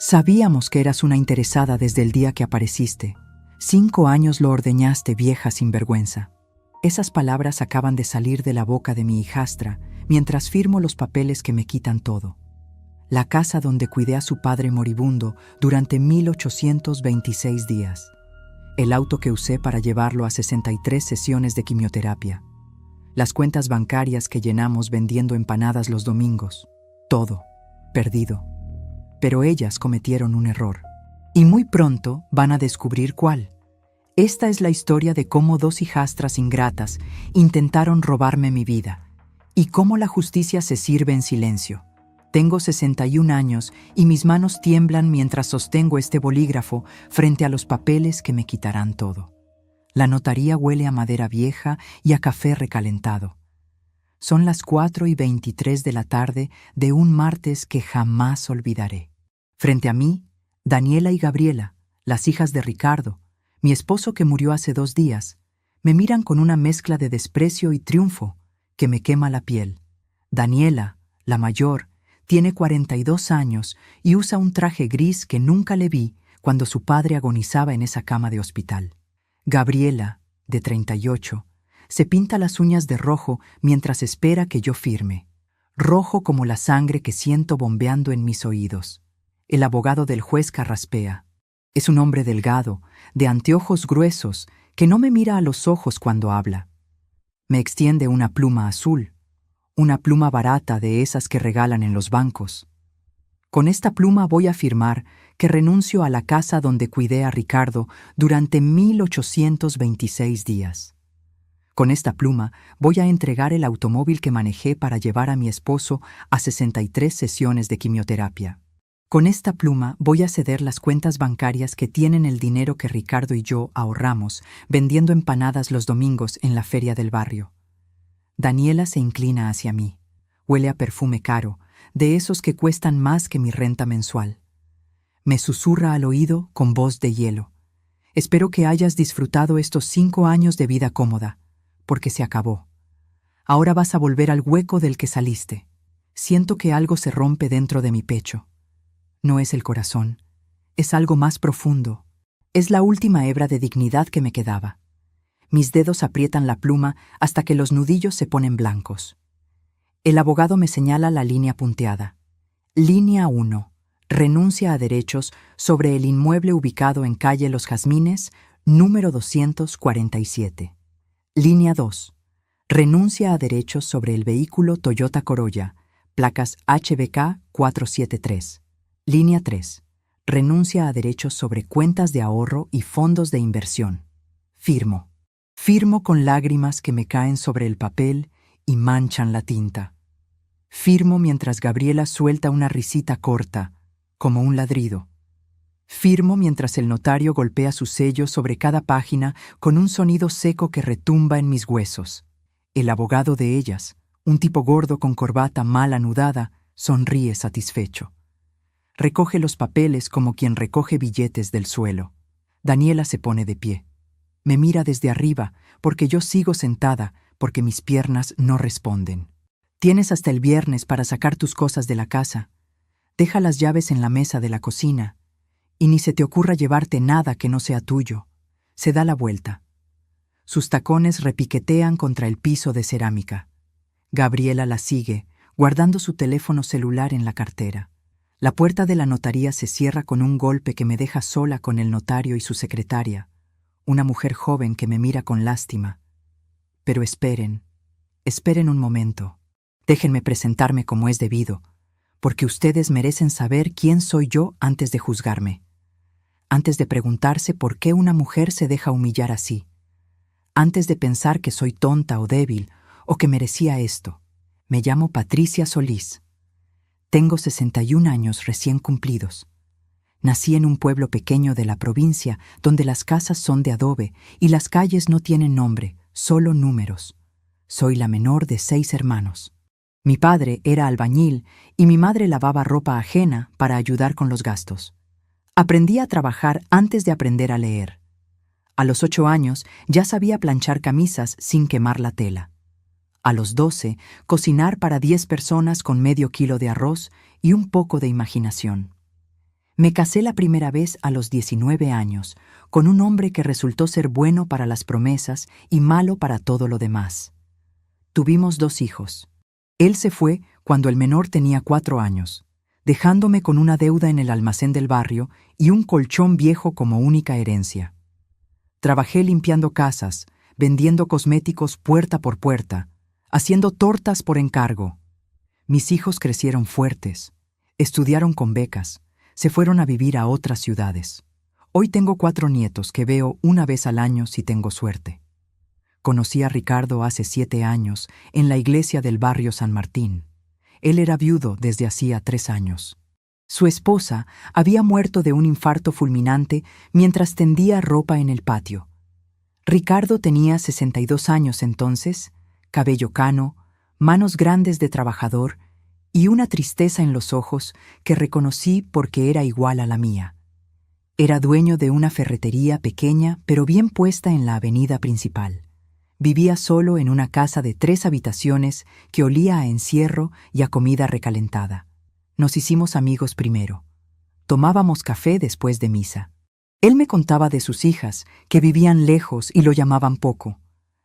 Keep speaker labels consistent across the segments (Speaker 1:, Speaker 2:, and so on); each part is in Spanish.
Speaker 1: Sabíamos que eras una interesada desde el día que apareciste. 5 años lo ordeñaste, vieja sinvergüenza. Esas palabras acaban de salir de la boca de mi hijastra mientras firmo los papeles que me quitan todo. La casa donde cuidé a su padre moribundo durante 1826 días. El auto que usé para llevarlo a 63 sesiones de quimioterapia. Las cuentas bancarias que llenamos vendiendo empanadas los domingos. Todo perdido. Pero ellas cometieron un error. Y muy pronto van a descubrir cuál. Esta es la historia de cómo 2 hijastras ingratas intentaron robarme mi vida. Y cómo la justicia se sirve en silencio. Tengo 61 años y mis manos tiemblan mientras sostengo este bolígrafo frente a los papeles que me quitarán todo. La notaría huele a madera vieja y a café recalentado. Son las 4:23 de la tarde de un martes que jamás olvidaré. Frente a mí, Daniela y Gabriela, las hijas de Ricardo, mi esposo que murió hace 2 días, me miran con una mezcla de desprecio y triunfo que me quema la piel. Daniela, la mayor, tiene 42 años y usa un traje gris que nunca le vi cuando su padre agonizaba en esa cama de hospital. Gabriela, de 38, se pinta las uñas de rojo mientras espera que yo firme. Rojo como la sangre que siento bombeando en mis oídos. El abogado del juez carraspea. Es un hombre delgado, de anteojos gruesos, que no me mira a los ojos cuando habla. Me extiende una pluma azul, una pluma barata de esas que regalan en los bancos. Con esta pluma voy a firmar que renuncio a la casa donde cuidé a Ricardo durante 1826 días. Con esta pluma voy a entregar el automóvil que manejé para llevar a mi esposo a 63 sesiones de quimioterapia. Con esta pluma voy a ceder las cuentas bancarias que tienen el dinero que Ricardo y yo ahorramos vendiendo empanadas los domingos en la feria del barrio. Daniela se inclina hacia mí. Huele a perfume caro, de esos que cuestan más que mi renta mensual. Me susurra al oído con voz de hielo. Espero que hayas disfrutado estos 5 años de vida cómoda, porque se acabó. Ahora vas a volver al hueco del que saliste. Siento que algo se rompe dentro de mi pecho. No es el corazón, es algo más profundo. Es la última hebra de dignidad que me quedaba. Mis dedos aprietan la pluma hasta que los nudillos se ponen blancos. El abogado me señala la línea punteada. Línea 1. Renuncia a derechos sobre el inmueble ubicado en calle Los Jazmines, número 247. Línea 2. Renuncia a derechos sobre el vehículo Toyota Corolla, placas HBK 473. Línea 3. Renuncia a derechos sobre cuentas de ahorro y fondos de inversión. Firmo. Firmo con lágrimas que me caen sobre el papel y manchan la tinta. Firmo mientras Gabriela suelta una risita corta, como un ladrido. Firmo mientras el notario golpea su sello sobre cada página con un sonido seco que retumba en mis huesos. El abogado de ellas, un tipo gordo con corbata mal anudada, sonríe satisfecho. Recoge los papeles como quien recoge billetes del suelo. Daniela se pone de pie. Me mira desde arriba, porque yo sigo sentada, porque mis piernas no responden. Tienes hasta el viernes para sacar tus cosas de la casa. Deja las llaves en la mesa de la cocina. Y ni se te ocurra llevarte nada que no sea tuyo. Se da la vuelta. Sus tacones repiquetean contra el piso de cerámica. Gabriela la sigue, guardando su teléfono celular en la cartera. La puerta de la notaría se cierra con un golpe que me deja sola con el notario y su secretaria, una mujer joven que me mira con lástima. Pero esperen un momento. Déjenme presentarme como es debido, porque ustedes merecen saber quién soy yo antes de juzgarme, antes de preguntarse por qué una mujer se deja humillar así, antes de pensar que soy tonta o débil o que merecía esto. Me llamo Patricia Solís. Tengo 61 años recién cumplidos. Nací en un pueblo pequeño de la provincia donde las casas son de adobe y las calles no tienen nombre, solo números. Soy la menor de 6 hermanos. Mi padre era albañil y mi madre lavaba ropa ajena para ayudar con los gastos. Aprendí a trabajar antes de aprender a leer. A los 8 años ya sabía planchar camisas sin quemar la tela. A los 12, cocinar para 10 personas con medio kilo de arroz y un poco de imaginación. Me casé la primera vez a los 19 años, con un hombre que resultó ser bueno para las promesas y malo para todo lo demás. Tuvimos 2 hijos. Él se fue cuando el menor tenía 4 años, dejándome con una deuda en el almacén del barrio y un colchón viejo como única herencia. Trabajé limpiando casas, vendiendo cosméticos puerta por puerta, haciendo tortas por encargo. Mis hijos crecieron fuertes, estudiaron con becas, se fueron a vivir a otras ciudades. Hoy tengo 4 nietos que veo una vez al año si tengo suerte. Conocí a Ricardo hace 7 años en la iglesia del barrio San Martín. Él era viudo desde hacía 3 años. Su esposa había muerto de un infarto fulminante mientras tendía ropa en el patio. Ricardo tenía 62 años entonces, cabello cano, manos grandes de trabajador y una tristeza en los ojos que reconocí porque era igual a la mía. Era dueño de una ferretería pequeña pero bien puesta en la avenida principal. Vivía solo en una casa de 3 habitaciones que olía a encierro y a comida recalentada. Nos hicimos amigos primero. Tomábamos café después de misa. Él me contaba de sus hijas, que vivían lejos y lo llamaban poco.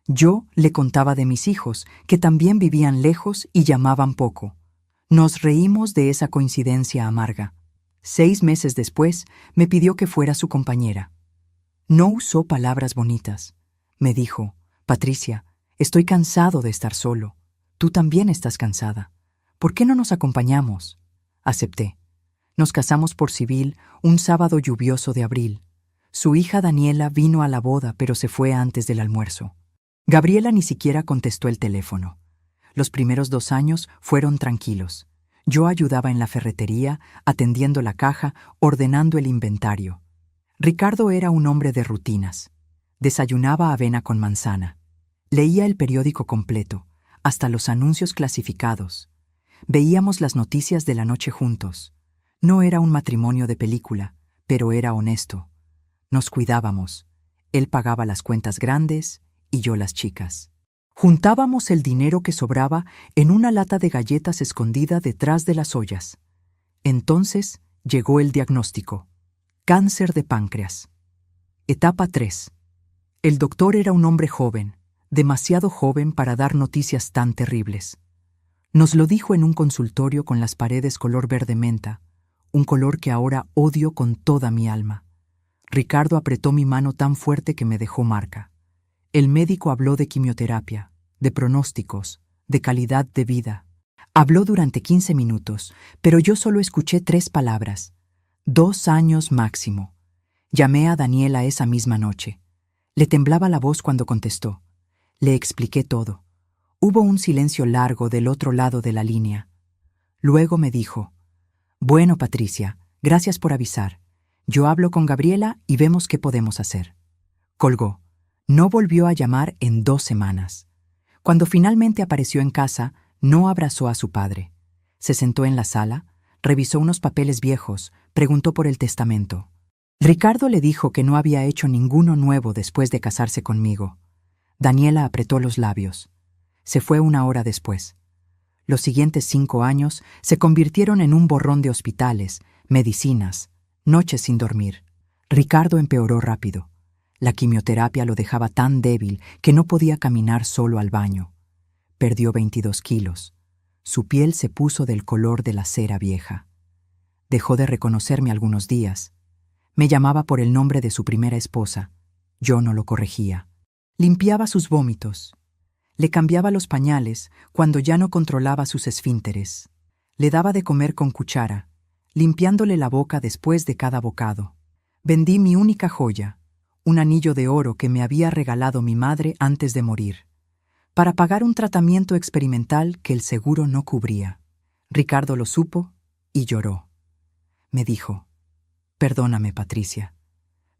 Speaker 1: Yo le contaba de mis hijos, que también vivían lejos y llamaban poco. Nos reímos de esa coincidencia amarga. 6 meses después, me pidió que fuera su compañera. No usó palabras bonitas. Me dijo: Patricia, estoy cansado de estar solo. Tú también estás cansada. ¿Por qué no nos acompañamos? Acepté. Nos casamos por civil un sábado lluvioso de abril. Su hija Daniela vino a la boda, pero se fue antes del almuerzo. Gabriela ni siquiera contestó el teléfono. Los primeros 2 años fueron tranquilos. Yo ayudaba en la ferretería, atendiendo la caja, ordenando el inventario. Ricardo era un hombre de rutinas. Desayunaba avena con manzana. Leía el periódico completo, hasta los anuncios clasificados. Veíamos las noticias de la noche juntos. No era un matrimonio de película, pero era honesto. Nos cuidábamos. Él pagaba las cuentas grandes y yo las chicas. Juntábamos el dinero que sobraba en una lata de galletas escondida detrás de las ollas. Entonces llegó el diagnóstico: cáncer de páncreas. Etapa 3. El doctor era un hombre joven, demasiado joven para dar noticias tan terribles. Nos lo dijo en un consultorio con las paredes color verde menta, un color que ahora odio con toda mi alma. Ricardo apretó mi mano tan fuerte que me dejó marca. El médico habló de quimioterapia, de pronósticos, de calidad de vida. Habló durante 15 minutos, pero yo solo escuché 3 palabras: 2 años máximo. Llamé a Daniela esa misma noche. Le temblaba la voz cuando contestó. Le expliqué todo. Hubo un silencio largo del otro lado de la línea. Luego me dijo: Bueno, Patricia, gracias por avisar. Yo hablo con Gabriela y vemos qué podemos hacer. Colgó. No volvió a llamar en 2 semanas. Cuando finalmente apareció en casa, no abrazó a su padre. Se sentó en la sala, revisó unos papeles viejos, preguntó por el testamento. Ricardo le dijo que no había hecho ninguno nuevo después de casarse conmigo. Daniela apretó los labios. Se fue 1 hora después. Los siguientes 5 años se convirtieron en un borrón de hospitales, medicinas, noches sin dormir. Ricardo empeoró rápido. La quimioterapia lo dejaba tan débil que no podía caminar solo al baño. Perdió 22 kilos. Su piel se puso del color de la cera vieja. Dejó de reconocerme algunos días. Me llamaba por el nombre de su primera esposa. Yo no lo corregía. Limpiaba sus vómitos. Le cambiaba los pañales cuando ya no controlaba sus esfínteres. Le daba de comer con cuchara, limpiándole la boca después de cada bocado. Vendí mi única joya, un anillo de oro que me había regalado mi madre antes de morir, para pagar un tratamiento experimental que el seguro no cubría. Ricardo lo supo y lloró. Me dijo: Perdóname, Patricia.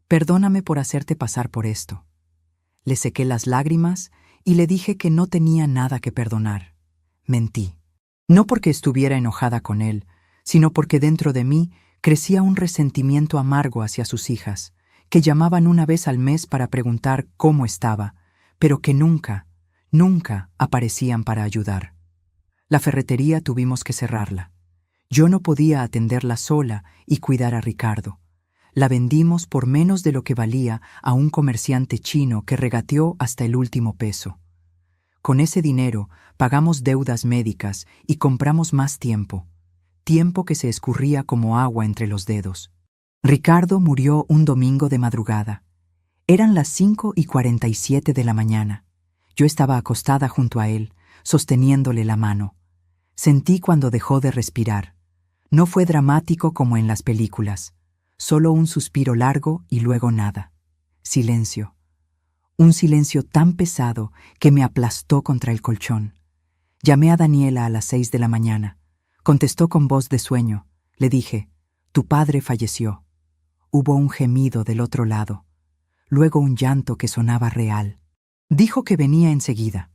Speaker 1: Perdóname por hacerte pasar por esto. Le sequé las lágrimas y le dije que no tenía nada que perdonar. Mentí. No porque estuviera enojada con él, sino porque dentro de mí crecía un resentimiento amargo hacia sus hijas, que llamaban una vez al mes para preguntar cómo estaba, pero que nunca, nunca aparecían para ayudar. La ferretería tuvimos que cerrarla. Yo no podía atenderla sola y cuidar a Ricardo. La vendimos por menos de lo que valía a un comerciante chino que regateó hasta el último peso. Con ese dinero pagamos deudas médicas y compramos más tiempo, tiempo que se escurría como agua entre los dedos. Ricardo murió un domingo de madrugada. Eran las 5:47 de la mañana. Yo estaba acostada junto a él, sosteniéndole la mano. Sentí cuando dejó de respirar. No fue dramático como en las películas. Solo un suspiro largo y luego nada. Silencio. Un silencio tan pesado que me aplastó contra el colchón. Llamé a Daniela a las 6 de la mañana. Contestó con voz de sueño. Le dije, «Tu padre falleció». Hubo un gemido del otro lado. Luego un llanto que sonaba real. Dijo que venía enseguida.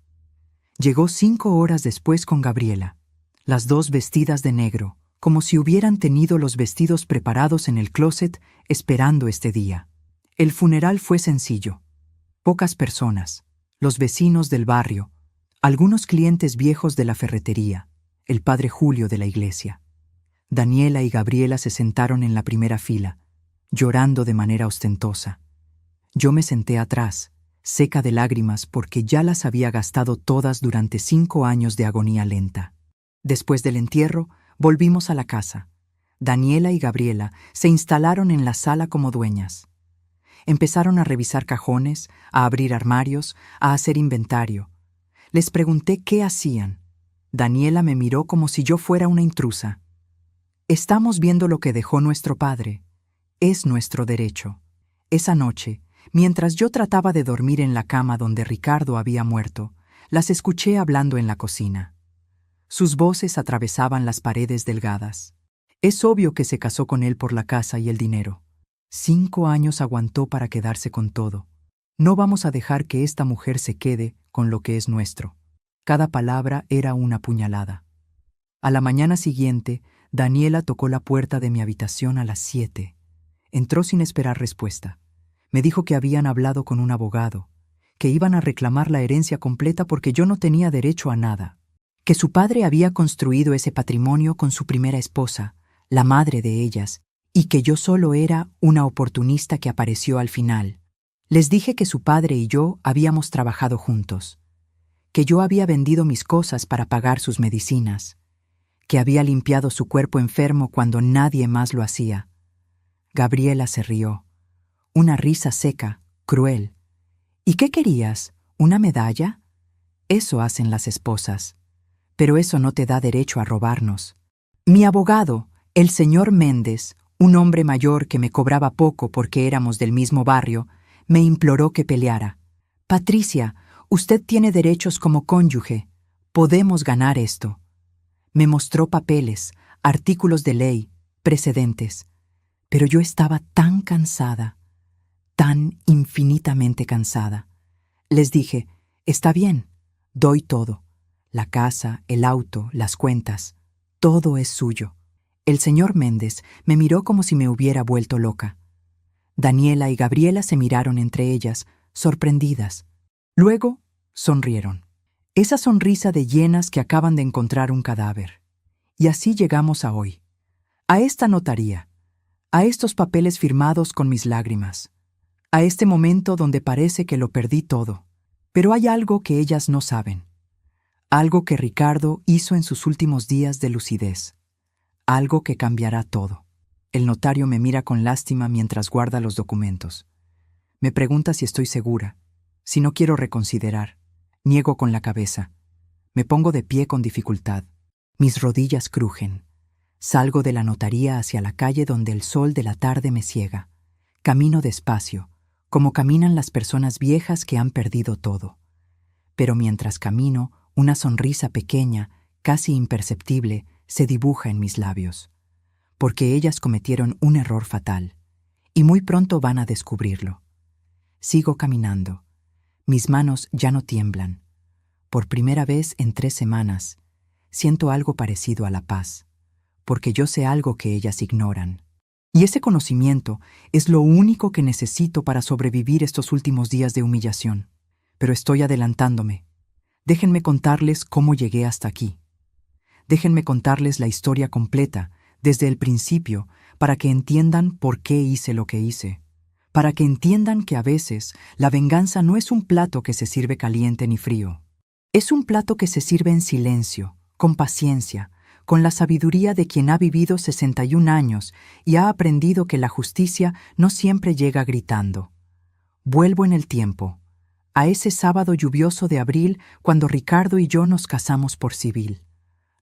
Speaker 1: Llegó 5 horas después con Gabriela, las dos vestidas de negro, como si hubieran tenido los vestidos preparados en el closet esperando este día. El funeral fue sencillo. Pocas personas, los vecinos del barrio, algunos clientes viejos de la ferretería, el padre Julio de la iglesia. Daniela y Gabriela se sentaron en la primera fila, llorando de manera ostentosa. Yo me senté atrás, seca de lágrimas porque ya las había gastado todas durante 5 años de agonía lenta. Después del entierro, volvimos a la casa. Daniela y Gabriela se instalaron en la sala como dueñas. Empezaron a revisar cajones, a abrir armarios, a hacer inventario. Les pregunté qué hacían. Daniela me miró como si yo fuera una intrusa. Estamos viendo lo que dejó nuestro padre. Es nuestro derecho. Esa noche, mientras yo trataba de dormir en la cama donde Ricardo había muerto, las escuché hablando en la cocina. Sus voces atravesaban las paredes delgadas. Es obvio que se casó con él por la casa y el dinero. 5 años aguantó para quedarse con todo. No vamos a dejar que esta mujer se quede con lo que es nuestro. Cada palabra era una puñalada. A la mañana siguiente, Daniela tocó la puerta de mi habitación a las 7. Entró sin esperar respuesta. Me dijo que habían hablado con un abogado, que iban a reclamar la herencia completa porque yo no tenía derecho a nada, que su padre había construido ese patrimonio con su primera esposa, la madre de ellas, y que yo solo era una oportunista que apareció al final. Les dije que su padre y yo habíamos trabajado juntos, que yo había vendido mis cosas para pagar sus medicinas, que había limpiado su cuerpo enfermo cuando nadie más lo hacía. Gabriela se rió. Una risa seca, cruel. ¿Y qué querías? ¿Una medalla? Eso hacen las esposas. Pero eso no te da derecho a robarnos. Mi abogado, el señor Méndez, un hombre mayor que me cobraba poco porque éramos del mismo barrio, me imploró que peleara. Patricia, usted tiene derechos como cónyuge. Podemos ganar esto. Me mostró papeles, artículos de ley, precedentes. Pero yo estaba tan cansada, tan infinitamente cansada. Les dije, está bien, doy todo. La casa, el auto, las cuentas, todo es suyo. El señor Méndez me miró como si me hubiera vuelto loca. Daniela y Gabriela se miraron entre ellas, sorprendidas. Luego sonrieron. Esa sonrisa de llenas que acaban de encontrar un cadáver. Y así llegamos a hoy. A esta notaría. A estos papeles firmados con mis lágrimas. A este momento donde parece que lo perdí todo. Pero hay algo que ellas no saben. Algo que Ricardo hizo en sus últimos días de lucidez. Algo que cambiará todo. El notario me mira con lástima mientras guarda los documentos. Me pregunta si estoy segura, si no quiero reconsiderar. Niego con la cabeza. Me pongo de pie con dificultad. Mis rodillas crujen. Salgo de la notaría hacia la calle donde el sol de la tarde me ciega. Camino despacio, como caminan las personas viejas que han perdido todo. Pero mientras camino, una sonrisa pequeña, casi imperceptible, se dibuja en mis labios. Porque ellas cometieron un error fatal, y muy pronto van a descubrirlo. Sigo caminando. Mis manos ya no tiemblan. Por primera vez en 3 semanas, siento algo parecido a la paz, porque yo sé algo que ellas ignoran. Y ese conocimiento es lo único que necesito para sobrevivir estos últimos días de humillación. Pero estoy adelantándome. Déjenme contarles cómo llegué hasta aquí. Déjenme contarles la historia completa, desde el principio, para que entiendan por qué hice lo que hice. Para que entiendan que a veces la venganza no es un plato que se sirve caliente ni frío. Es un plato que se sirve en silencio, con paciencia, con la sabiduría de quien ha vivido 61 años y ha aprendido que la justicia no siempre llega gritando. Vuelvo en el tiempo, a ese sábado lluvioso de abril cuando Ricardo y yo nos casamos por civil.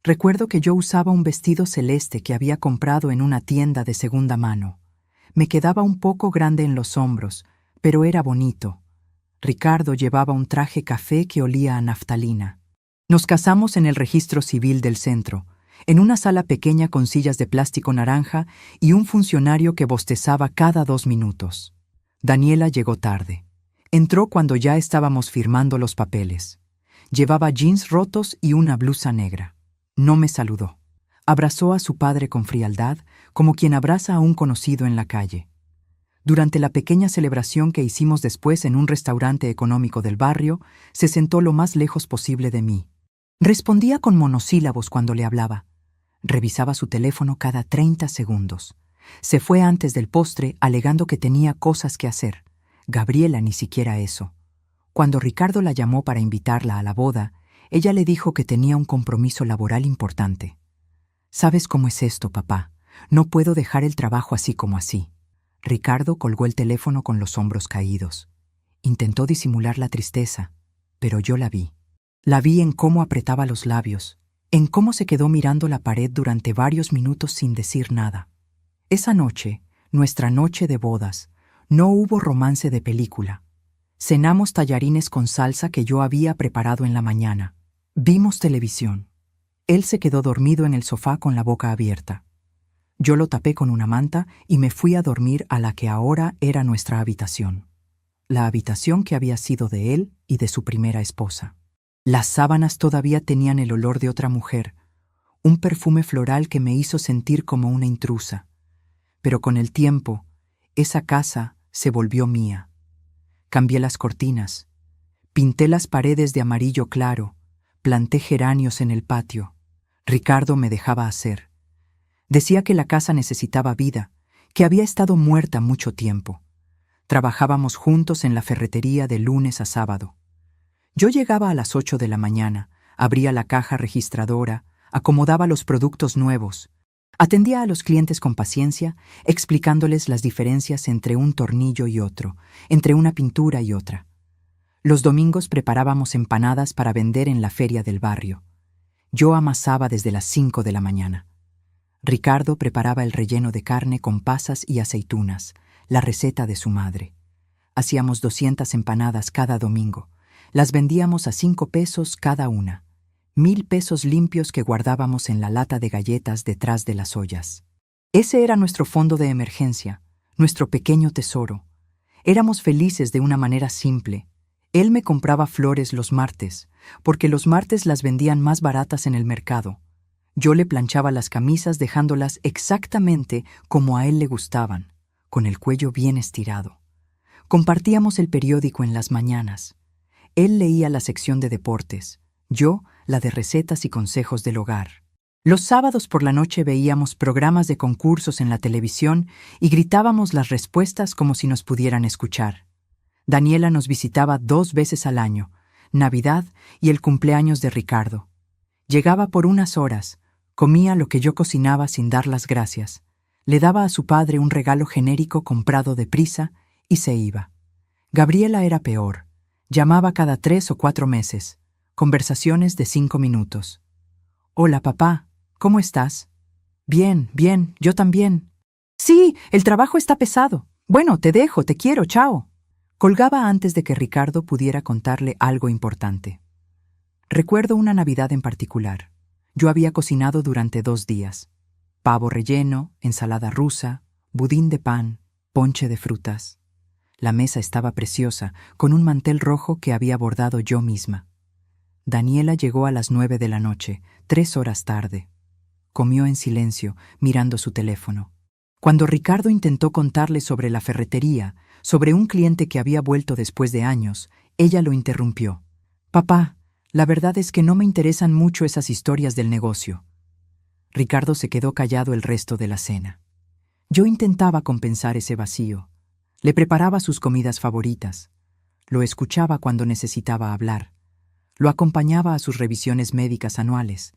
Speaker 1: Recuerdo que yo usaba un vestido celeste que había comprado en una tienda de segunda mano. Me quedaba un poco grande en los hombros, pero era bonito. Ricardo llevaba un traje café que olía a naftalina. Nos casamos en el registro civil del centro, en una sala pequeña con sillas de plástico naranja y un funcionario que bostezaba cada 2 minutos. Daniela llegó tarde. Entró cuando ya estábamos firmando los papeles. Llevaba jeans rotos y una blusa negra. No me saludó. Abrazó a su padre con frialdad, como quien abraza a un conocido en la calle. Durante la pequeña celebración que hicimos después en un restaurante económico del barrio, se sentó lo más lejos posible de mí. Respondía con monosílabos cuando le hablaba. Revisaba su teléfono cada 30 segundos. Se fue antes del postre alegando que tenía cosas que hacer. Gabriela ni siquiera eso. Cuando Ricardo la llamó para invitarla a la boda, ella le dijo que tenía un compromiso laboral importante. «¿Sabes cómo es esto, papá? No puedo dejar el trabajo así como así». Ricardo colgó el teléfono con los hombros caídos. Intentó disimular la tristeza, pero yo la vi. La vi en cómo apretaba los labios, en cómo se quedó mirando la pared durante varios minutos sin decir nada. Esa noche, nuestra noche de bodas, no hubo romance de película. Cenamos tallarines con salsa que yo había preparado en la mañana. Vimos televisión. Él se quedó dormido en el sofá con la boca abierta. Yo lo tapé con una manta y me fui a dormir a la que ahora era nuestra habitación. La habitación que había sido de él y de su primera esposa. Las sábanas todavía tenían el olor de otra mujer, un perfume floral que me hizo sentir como una intrusa. Pero con el tiempo, esa casa se volvió mía. Cambié las cortinas, pinté las paredes de amarillo claro, planté geranios en el patio. Ricardo me dejaba hacer. Decía que la casa necesitaba vida, que había estado muerta mucho tiempo. Trabajábamos juntos en la ferretería de lunes a sábado. Yo llegaba a las 8 de la mañana, abría la caja registradora, acomodaba los productos nuevos. Atendía a los clientes con paciencia, explicándoles las diferencias entre un tornillo y otro, entre una pintura y otra. Los domingos preparábamos empanadas para vender en la feria del barrio. Yo amasaba desde las 5 de la mañana. Ricardo preparaba el relleno de carne con pasas y aceitunas, la receta de su madre. Hacíamos 200 empanadas cada domingo. Las vendíamos a 5 pesos cada una. 1,000 pesos limpios que guardábamos en la lata de galletas detrás de las ollas. Ese era nuestro fondo de emergencia, nuestro pequeño tesoro. Éramos felices de una manera simple. Él me compraba flores los martes, porque los martes las vendían más baratas en el mercado. Yo le planchaba las camisas dejándolas exactamente como a él le gustaban, con el cuello bien estirado. Compartíamos el periódico en las mañanas. Él leía la sección de deportes, yo la de recetas y consejos del hogar. Los sábados por la noche veíamos programas de concursos en la televisión y gritábamos las respuestas como si nos pudieran escuchar. Daniela nos visitaba 2 veces al año, Navidad y el cumpleaños de Ricardo. Llegaba por unas horas, comía lo que yo cocinaba sin dar las gracias, le daba a su padre un regalo genérico comprado deprisa y se iba. Gabriela era peor. Llamaba cada 3 o 4 meses. Conversaciones de 5 minutos. «Hola, papá. ¿Cómo estás?» «Bien, bien. Yo también». «Sí, el trabajo está pesado. Bueno, te dejo. Te quiero. Chao». Colgaba antes de que Ricardo pudiera contarle algo importante. Recuerdo una Navidad en particular. Yo había cocinado durante 2 días. Pavo relleno, ensalada rusa, budín de pan, ponche de frutas. La mesa estaba preciosa, con un mantel rojo que había bordado yo misma. Daniela llegó a las 9 de la noche, 3 horas tarde. Comió en silencio, mirando su teléfono. Cuando Ricardo intentó contarle sobre la ferretería, sobre un cliente que había vuelto después de años, ella lo interrumpió. «Papá, la verdad es que no me interesan mucho esas historias del negocio. Ricardo se quedó callado el resto de la cena. Yo intentaba compensar ese vacío. Le preparaba sus comidas favoritas. Lo escuchaba cuando necesitaba hablar. Lo acompañaba a sus revisiones médicas anuales.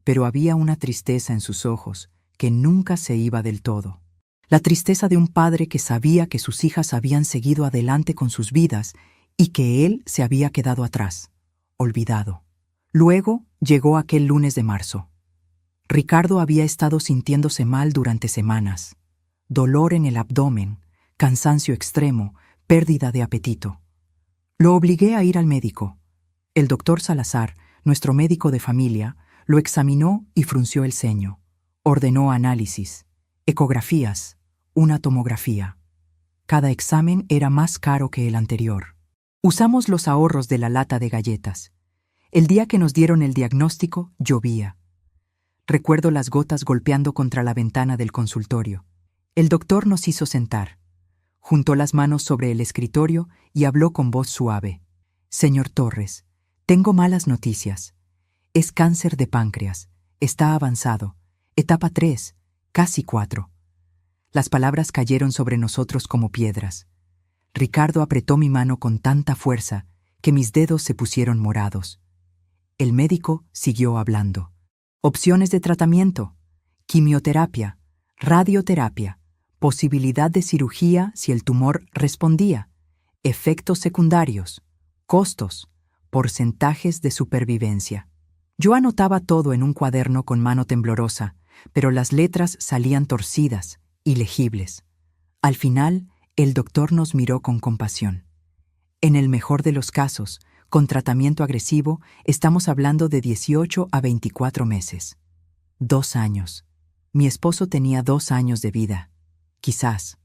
Speaker 1: Pero había una tristeza en sus ojos que nunca se iba del todo. La tristeza de un padre que sabía que sus hijas habían seguido adelante con sus vidas y que él se había quedado atrás, olvidado. Luego llegó aquel lunes de marzo. Ricardo había estado sintiéndose mal durante semanas. Dolor en el abdomen, cansancio extremo, pérdida de apetito. Lo obligué a ir al médico. El doctor Salazar, nuestro médico de familia, lo examinó y frunció el ceño. Ordenó análisis, ecografías, una tomografía. Cada examen era más caro que el anterior. Usamos los ahorros de la lata de galletas. El día que nos dieron el diagnóstico, llovía. Recuerdo las gotas golpeando contra la ventana del consultorio. El doctor nos hizo sentar. Juntó las manos sobre el escritorio y habló con voz suave. Señor Torres, tengo malas noticias. Es cáncer de páncreas. Está avanzado. Etapa 3, casi 4. Las palabras cayeron sobre nosotros como piedras. Ricardo apretó mi mano con tanta fuerza que mis dedos se pusieron morados. El médico siguió hablando. Opciones de tratamiento: quimioterapia, radioterapia, posibilidad de cirugía si el tumor respondía, efectos secundarios, costos, porcentajes de supervivencia. Yo anotaba todo en un cuaderno con mano temblorosa, pero las letras salían torcidas, ilegibles. Al final, el doctor nos miró con compasión. En el mejor de los casos, con tratamiento agresivo, estamos hablando de 18 a 24 meses. 2 años. Mi esposo tenía 2 años de vida. Quizás.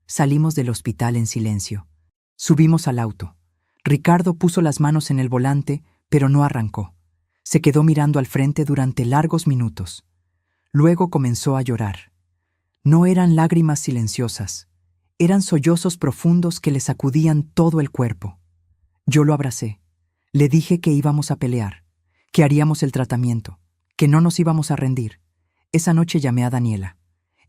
Speaker 1: Salimos del hospital en silencio. Subimos al auto. Ricardo puso las manos en el volante, pero no arrancó. Se quedó mirando al frente durante largos minutos. Luego comenzó a llorar. No eran lágrimas silenciosas. Eran sollozos profundos que le sacudían todo el cuerpo. Yo lo abracé. Le dije que íbamos a pelear, que haríamos el tratamiento, que no nos íbamos a rendir. Esa noche llamé a Daniela.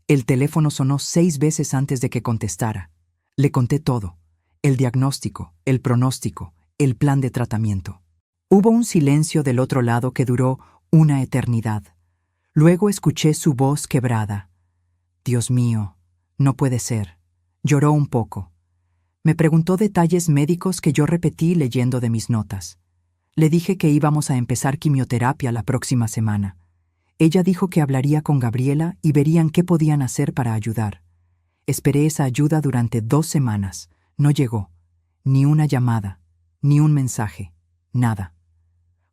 Speaker 1: El teléfono sonó 6 veces antes de que contestara. Le conté todo: el diagnóstico, el pronóstico, el plan de tratamiento. Hubo un silencio del otro lado que duró una eternidad. Luego escuché su voz quebrada. Dios mío, no puede ser. Lloró un poco. Me preguntó detalles médicos que yo repetí leyendo de mis notas. Le dije que íbamos a empezar quimioterapia la próxima semana. Ella dijo que hablaría con Gabriela y verían qué podían hacer para ayudar. Esperé esa ayuda durante 2 semanas. No llegó. Ni una llamada, ni un mensaje, nada.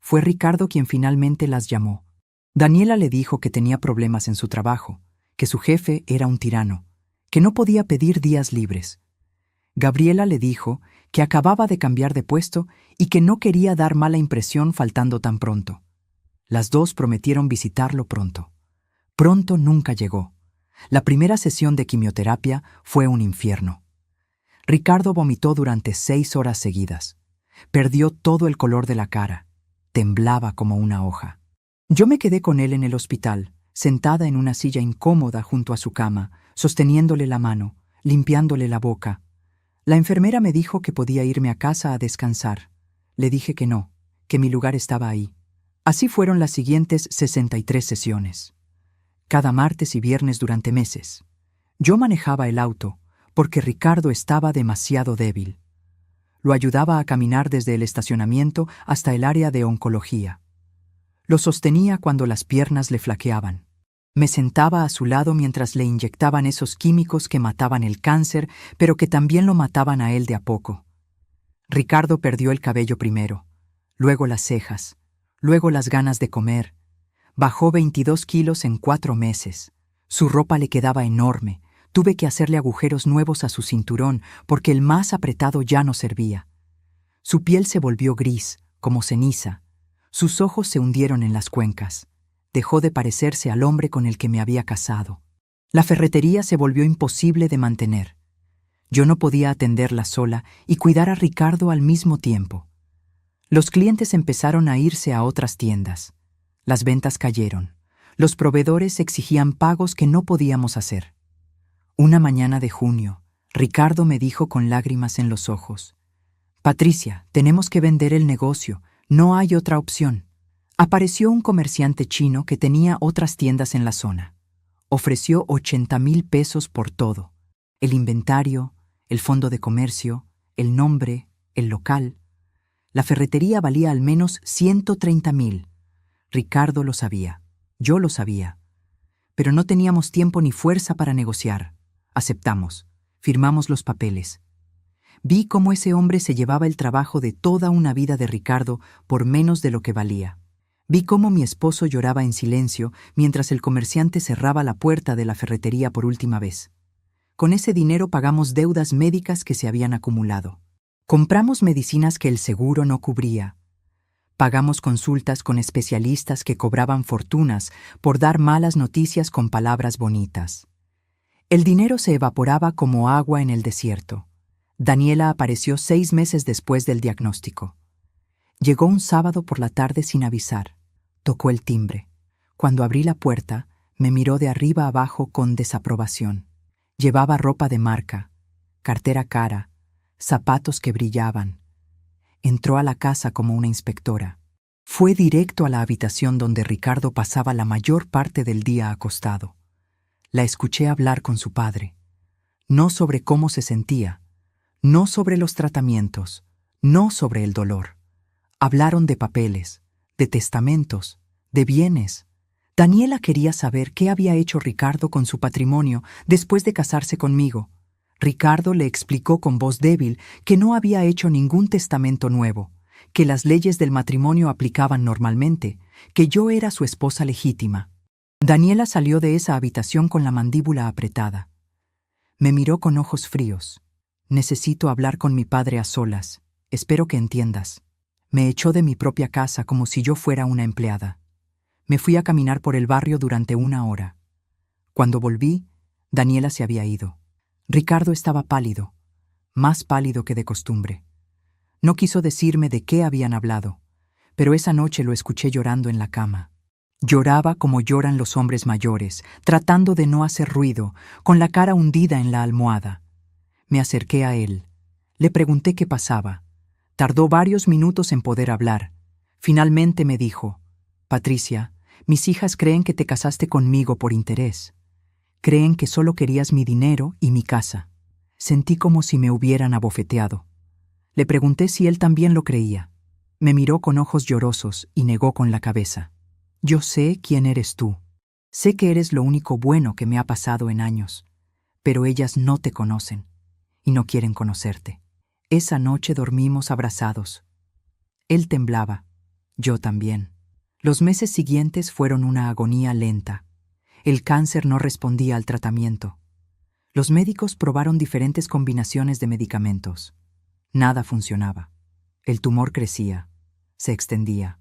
Speaker 1: Fue Ricardo quien finalmente las llamó. Daniela le dijo que tenía problemas en su trabajo, que su jefe era un tirano, que no podía pedir días libres. Gabriela le dijo que acababa de cambiar de puesto y que no quería dar mala impresión faltando tan pronto. Las dos prometieron visitarlo pronto. Pronto nunca llegó. La primera sesión de quimioterapia fue un infierno. Ricardo vomitó durante 6 horas seguidas. Perdió todo el color de la cara. Temblaba como una hoja. Yo me quedé con él en el hospital, sentada en una silla incómoda junto a su cama, sosteniéndole la mano, limpiándole la boca. La enfermera me dijo que podía irme a casa a descansar. Le dije que no, que mi lugar estaba ahí. Así fueron las siguientes 63 sesiones. Cada martes y viernes durante meses. Yo manejaba el auto, porque Ricardo estaba demasiado débil. Lo ayudaba a caminar desde el estacionamiento hasta el área de oncología. Lo sostenía cuando las piernas le flaqueaban. Me sentaba a su lado mientras le inyectaban esos químicos que mataban el cáncer, pero que también lo mataban a él de a poco. Ricardo perdió el cabello primero, luego las cejas, luego las ganas de comer. Bajó 22 kilos en 4 meses. Su ropa le quedaba enorme. Tuve que hacerle agujeros nuevos a su cinturón porque el más apretado ya no servía. Su piel se volvió gris, como ceniza. Sus ojos se hundieron en las cuencas. Dejó de parecerse al hombre con el que me había casado. La ferretería se volvió imposible de mantener. Yo no podía atenderla sola y cuidar a Ricardo al mismo tiempo. Los clientes empezaron a irse a otras tiendas. Las ventas cayeron. Los proveedores exigían pagos que no podíamos hacer. Una mañana de junio, Ricardo me dijo con lágrimas en los ojos: «Patricia, tenemos que vender el negocio, no hay otra opción». Apareció un comerciante chino que tenía otras tiendas en la zona. Ofreció 80,000 pesos por todo: el inventario, el fondo de comercio, el nombre, el local. La ferretería valía al menos 130,000. Ricardo lo sabía, yo lo sabía. Pero no teníamos tiempo ni fuerza para negociar. Aceptamos, firmamos los papeles. Vi cómo ese hombre se llevaba el trabajo de toda una vida de Ricardo por menos de lo que valía. Vi cómo mi esposo lloraba en silencio mientras el comerciante cerraba la puerta de la ferretería por última vez. Con ese dinero pagamos deudas médicas que se habían acumulado. Compramos medicinas que el seguro no cubría. Pagamos consultas con especialistas que cobraban fortunas por dar malas noticias con palabras bonitas. El dinero se evaporaba como agua en el desierto. Daniela apareció 6 meses después del diagnóstico. Llegó un sábado por la tarde sin avisar. Tocó el timbre. Cuando abrí la puerta, me miró de arriba abajo con desaprobación. Llevaba ropa de marca, cartera cara, zapatos que brillaban. Entró a la casa como una inspectora. Fue directo a la habitación donde Ricardo pasaba la mayor parte del día acostado. La escuché hablar con su padre. No sobre cómo se sentía, no sobre los tratamientos, no sobre el dolor. Hablaron de papeles, de testamentos, de bienes. Daniela quería saber qué había hecho Ricardo con su patrimonio después de casarse conmigo. Ricardo le explicó con voz débil que no había hecho ningún testamento nuevo, que las leyes del matrimonio aplicaban normalmente, que yo era su esposa legítima. Daniela salió de esa habitación con la mandíbula apretada. Me miró con ojos fríos. «Necesito hablar con mi padre a solas. Espero que entiendas». Me echó de mi propia casa como si yo fuera una empleada. Me fui a caminar por el barrio durante 1 hora. Cuando volví, Daniela se había ido. Ricardo estaba pálido, más pálido que de costumbre. No quiso decirme de qué habían hablado, pero esa noche lo escuché llorando en la cama. Lloraba como lloran los hombres mayores, tratando de no hacer ruido, con la cara hundida en la almohada. Me acerqué a él. Le pregunté qué pasaba. Tardó varios minutos en poder hablar. Finalmente me dijo: «Patricia, mis hijas creen que te casaste conmigo por interés. Creen que solo querías mi dinero y mi casa». Sentí como si me hubieran abofeteado. Le pregunté si él también lo creía. Me miró con ojos llorosos y negó con la cabeza. «Yo sé quién eres tú. Sé que eres lo único bueno que me ha pasado en años, pero ellas no te conocen y no quieren conocerte». Esa noche dormimos abrazados. Él temblaba, yo también. Los meses siguientes fueron una agonía lenta. El cáncer no respondía al tratamiento. Los médicos probaron diferentes combinaciones de medicamentos. Nada funcionaba. El tumor crecía, se extendía.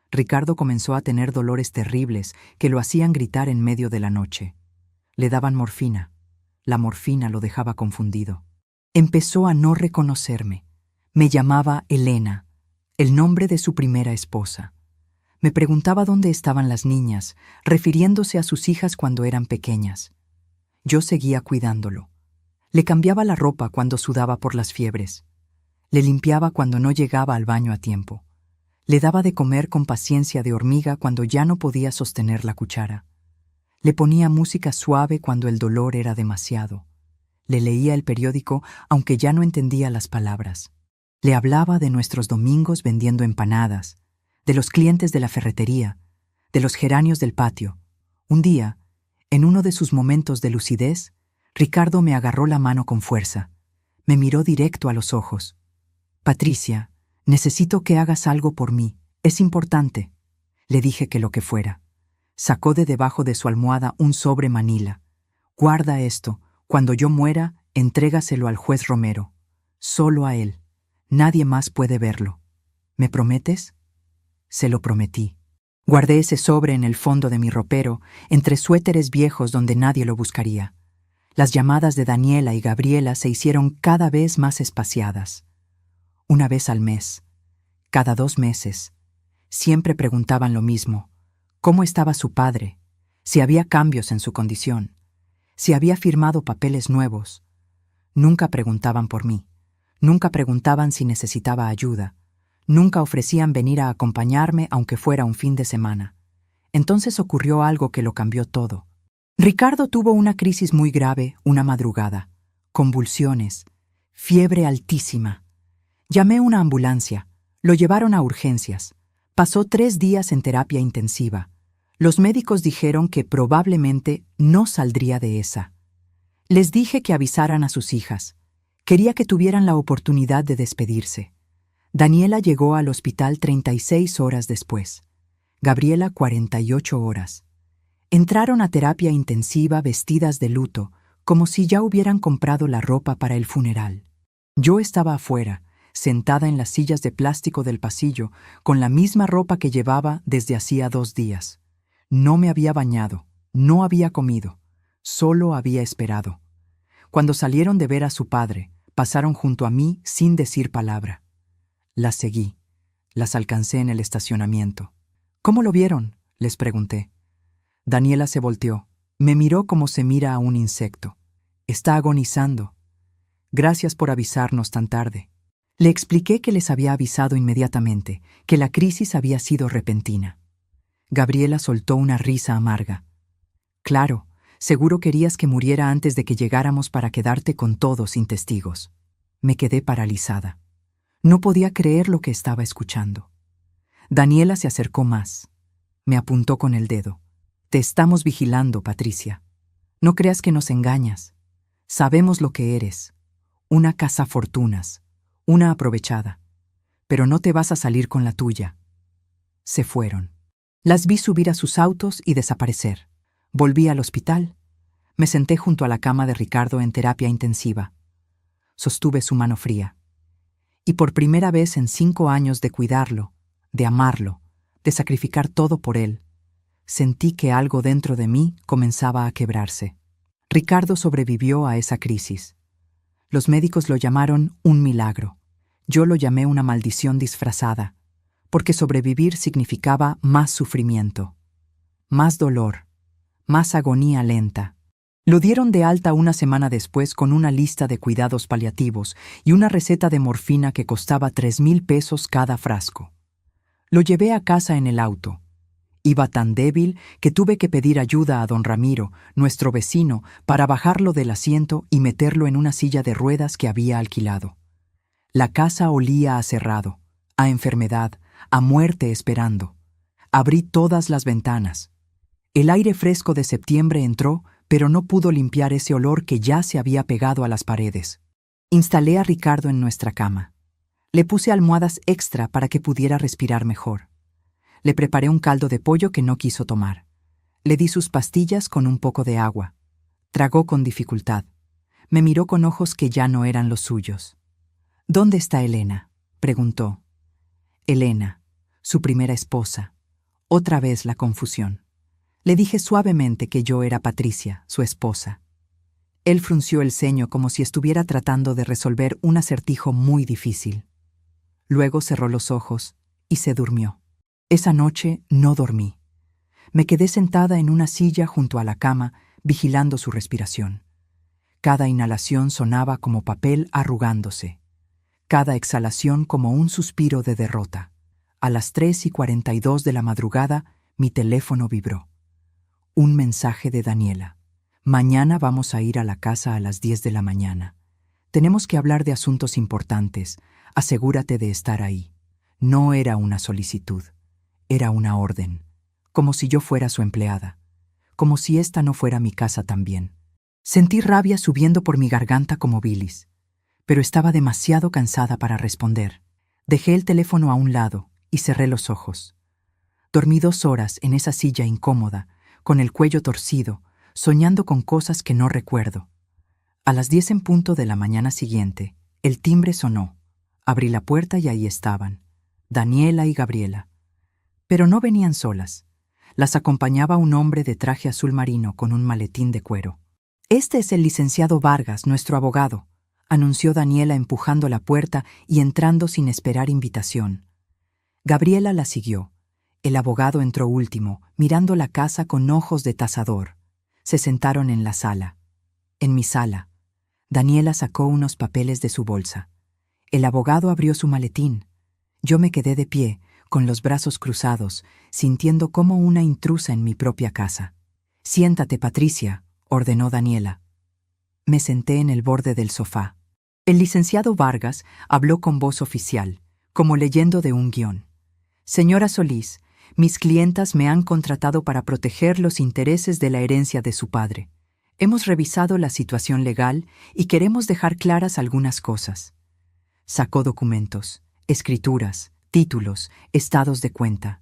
Speaker 1: Ricardo comenzó a tener dolores terribles que lo hacían gritar en medio de la noche. Le daban morfina. La morfina lo dejaba confundido. Empezó a no reconocerme. Me llamaba Elena, el nombre de su primera esposa. Me preguntaba dónde estaban las niñas, refiriéndose a sus hijas cuando eran pequeñas. Yo seguía cuidándolo. Le cambiaba la ropa cuando sudaba por las fiebres. Le limpiaba cuando no llegaba al baño a tiempo. Le daba de comer con paciencia de hormiga cuando ya no podía sostener la cuchara. Le ponía música suave cuando el dolor era demasiado. Le leía el periódico aunque ya no entendía las palabras. Le hablaba de nuestros domingos vendiendo empanadas, de los clientes de la ferretería, de los geranios del patio. Un día, en uno de sus momentos de lucidez, Ricardo me agarró la mano con fuerza. Me miró directo a los ojos. «Patricia, necesito que hagas algo por mí. Es importante». Le dije que lo que fuera. Sacó de debajo de su almohada un sobre manila. «Guarda esto. Cuando yo muera, entrégaselo al juez Romero. Solo a él. Nadie más puede verlo. ¿Me prometes?». Se lo prometí. Guardé ese sobre en el fondo de mi ropero, entre suéteres viejos donde nadie lo buscaría. Las llamadas de Daniela y Gabriela se hicieron cada vez más espaciadas. Una vez al mes, cada 2 meses, siempre preguntaban lo mismo: ¿cómo estaba su padre? si había cambios en su condición, si había firmado papeles nuevos. Nunca preguntaban por mí, nunca preguntaban si necesitaba ayuda, nunca ofrecían venir a acompañarme aunque fuera un fin de semana. Entonces ocurrió algo que lo cambió todo. Ricardo tuvo una crisis muy grave una madrugada, convulsiones, fiebre altísima. Llamé una ambulancia, lo llevaron a urgencias. Pasó 3 días en terapia intensiva. Los médicos dijeron que probablemente no saldría de esa. Les dije que avisaran a sus hijas. Quería que tuvieran la oportunidad de despedirse. Daniela llegó al hospital 36 horas después. Gabriela 48 horas. Entraron a terapia intensiva vestidas de luto, como si ya hubieran comprado la ropa para el funeral. Yo estaba afuera, sentada en las sillas de plástico del pasillo, con la misma ropa que llevaba desde hacía 2 días. No me había bañado, no había comido, solo había esperado. Cuando salieron de ver a su padre, pasaron junto a mí sin decir palabra. Las seguí, las alcancé en el estacionamiento. ¿Cómo lo vieron?, les pregunté. Daniela se volteó, me miró como se mira a un insecto. Está agonizando. Gracias por avisarnos tan tarde. Le expliqué que les había avisado inmediatamente, que la crisis había sido repentina. Gabriela soltó una risa amarga. Claro, seguro querías que muriera antes de que llegáramos para quedarte con todo sin testigos. Me quedé paralizada. No podía creer lo que estaba escuchando. Daniela se acercó más. Me apuntó con el dedo. Te estamos vigilando, Patricia. No creas que nos engañas. Sabemos lo que eres. Una cazafortunas. Una aprovechada. Pero no te vas a salir con la tuya. Se fueron. Las vi subir a sus autos y desaparecer. Volví al hospital. Me senté junto a la cama de Ricardo en terapia intensiva. Sostuve su mano fría. Y por primera vez en 5 años de cuidarlo, de amarlo, de sacrificar todo por él, sentí que algo dentro de mí comenzaba a quebrarse. Ricardo sobrevivió a esa crisis. Los médicos lo llamaron un milagro. Yo lo llamé una maldición disfrazada, porque sobrevivir significaba más sufrimiento, más dolor, más agonía lenta. Lo dieron de alta una semana después con una lista de cuidados paliativos y una receta de morfina que costaba 3,000 pesos cada frasco. Lo llevé a casa en el auto. Iba tan débil que tuve que pedir ayuda a don Ramiro, nuestro vecino, para bajarlo del asiento y meterlo en una silla de ruedas que había alquilado. La casa olía a cerrado, a enfermedad, a muerte esperando. Abrí todas las ventanas. El aire fresco de septiembre entró, pero no pudo limpiar ese olor que ya se había pegado a las paredes. Instalé a Ricardo en nuestra cama. Le puse almohadas extra para que pudiera respirar mejor. Le preparé un caldo de pollo que no quiso tomar. Le di sus pastillas con un poco de agua. Tragó con dificultad. Me miró con ojos que ya no eran los suyos. ¿Dónde está Elena?, preguntó. Elena, su primera esposa. Otra vez la confusión. Le dije suavemente que yo era Patricia, su esposa. Él frunció el ceño como si estuviera tratando de resolver un acertijo muy difícil. Luego cerró los ojos y se durmió. Esa noche no dormí. Me quedé sentada en una silla junto a la cama, vigilando su respiración. Cada inhalación sonaba como papel arrugándose. Cada exhalación como un suspiro de derrota. A las 3:42 de la madrugada, mi teléfono vibró. Un mensaje de Daniela. Mañana vamos a ir a la casa a las 10 de la mañana. Tenemos que hablar de asuntos importantes. Asegúrate de estar ahí. No era una solicitud. Era una orden. Como si yo fuera su empleada. Como si esta no fuera mi casa también. Sentí rabia subiendo por mi garganta como bilis. Pero estaba demasiado cansada para responder. Dejé el teléfono a un lado y cerré los ojos. Dormí 2 horas en esa silla incómoda, con el cuello torcido, soñando con cosas que no recuerdo. A las 10 en punto de la mañana siguiente, el timbre sonó. Abrí la puerta y ahí estaban, Daniela y Gabriela. Pero no venían solas. Las acompañaba un hombre de traje azul marino con un maletín de cuero. «Este es el licenciado Vargas, nuestro abogado», anunció Daniela empujando la puerta y entrando sin esperar invitación. Gabriela la siguió. El abogado entró último, mirando la casa con ojos de tasador. Se sentaron en la sala. En mi sala, Daniela sacó unos papeles de su bolsa. El abogado abrió su maletín. Yo me quedé de pie, con los brazos cruzados, sintiendo como una intrusa en mi propia casa. «Siéntate, Patricia», ordenó Daniela. Me senté en el borde del sofá. El licenciado Vargas habló con voz oficial, como leyendo de un guión. «Señora Solís, mis clientas me han contratado para proteger los intereses de la herencia de su padre. Hemos revisado la situación legal y queremos dejar claras algunas cosas». Sacó documentos, escrituras, títulos, estados de cuenta.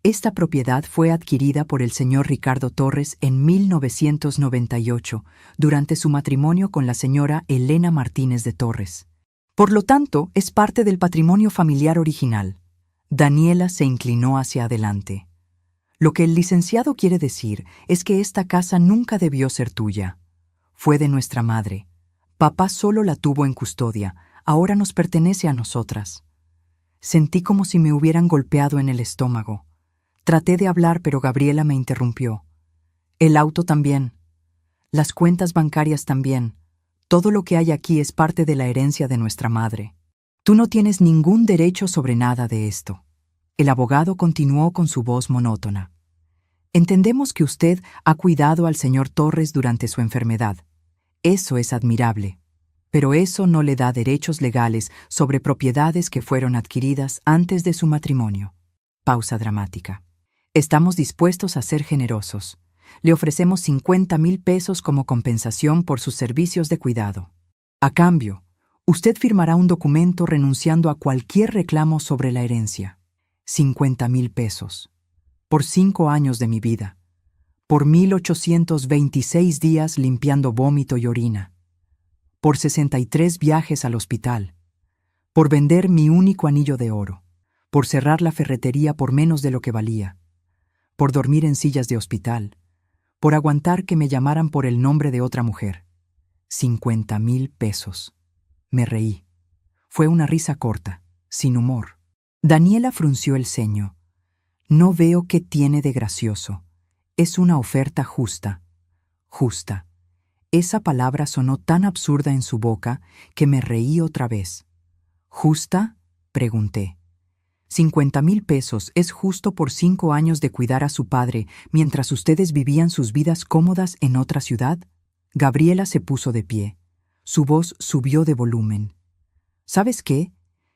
Speaker 1: Esta propiedad fue adquirida por el señor Ricardo Torres en 1998, durante su matrimonio con la señora Elena Martínez de Torres. Por lo tanto, es parte del patrimonio familiar original. Daniela se inclinó hacia adelante. Lo que el licenciado quiere decir es que esta casa nunca debió ser tuya. Fue de nuestra madre. Papá solo la tuvo en custodia. Ahora nos pertenece a nosotras. Sentí como si me hubieran golpeado en el estómago. Traté de hablar, pero Gabriela me interrumpió. El auto también. Las cuentas bancarias también. Todo lo que hay aquí es parte de la herencia de nuestra madre. Tú no tienes ningún derecho sobre nada de esto. El abogado continuó con su voz monótona. Entendemos que usted ha cuidado al señor Torres durante su enfermedad. Eso es admirable. Pero eso no le da derechos legales sobre propiedades que fueron adquiridas antes de su matrimonio. Pausa dramática. Estamos dispuestos a ser generosos. Le ofrecemos 50,000 pesos como compensación por sus servicios de cuidado. A cambio, usted firmará un documento renunciando a cualquier reclamo sobre la herencia. 50,000 pesos. Por 5 años de mi vida. Por 1,826 días limpiando vómito y orina. Por 63 viajes al hospital. Por vender mi único anillo de oro. Por cerrar la ferretería por menos de lo que valía. Por dormir en sillas de hospital. Por aguantar que me llamaran por el nombre de otra mujer. 50,000 pesos. Me reí. Fue una risa corta, sin humor. Daniela frunció el ceño. No veo qué tiene de gracioso. Es una oferta justa. Justa. Esa palabra sonó tan absurda en su boca que me reí otra vez. ¿Justa?, pregunté. 50,000 pesos es justo por 5 años de cuidar a su padre mientras ustedes vivían sus vidas cómodas en otra ciudad. Gabriela se puso de pie. Su voz subió de volumen. ¿Sabes qué?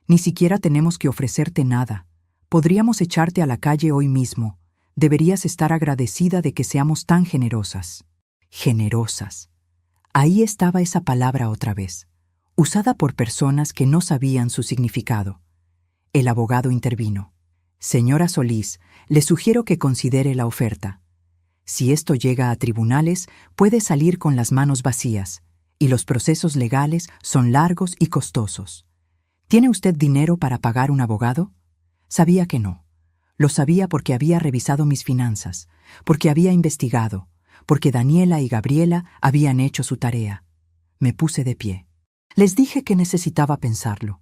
Speaker 1: Ni siquiera tenemos que ofrecerte nada. Podríamos echarte a la calle hoy mismo. Deberías estar agradecida de que seamos tan generosas. Generosas. Ahí estaba esa palabra otra vez, usada por personas que no sabían su significado. El abogado intervino. Señora Solís, le sugiero que considere la oferta. Si esto llega a tribunales, puede salir con las manos vacías, y los procesos legales son largos y costosos. ¿Tiene usted dinero para pagar un abogado? Sabía que no. Lo sabía porque había revisado mis finanzas, porque había investigado, porque Daniela y Gabriela habían hecho su tarea. Me puse de pie. Les dije que necesitaba pensarlo,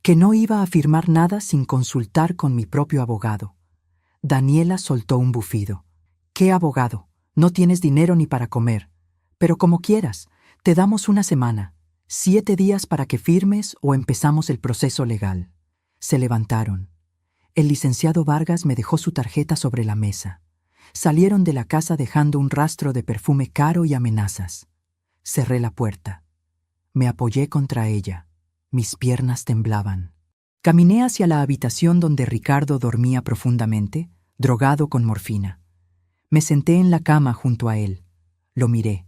Speaker 1: que no iba a firmar nada sin consultar con mi propio abogado. Daniela soltó un bufido. ¿Qué abogado? No tienes dinero ni para comer. Pero como quieras, te damos una semana, 7 días para que firmes o empezamos el proceso legal. Se levantaron. El licenciado Vargas me dejó su tarjeta sobre la mesa. Salieron de la casa dejando un rastro de perfume caro y amenazas. Cerré la puerta. Me apoyé contra ella. Mis piernas temblaban. Caminé hacia la habitación donde Ricardo dormía profundamente, drogado con morfina. Me senté en la cama junto a él. Lo miré.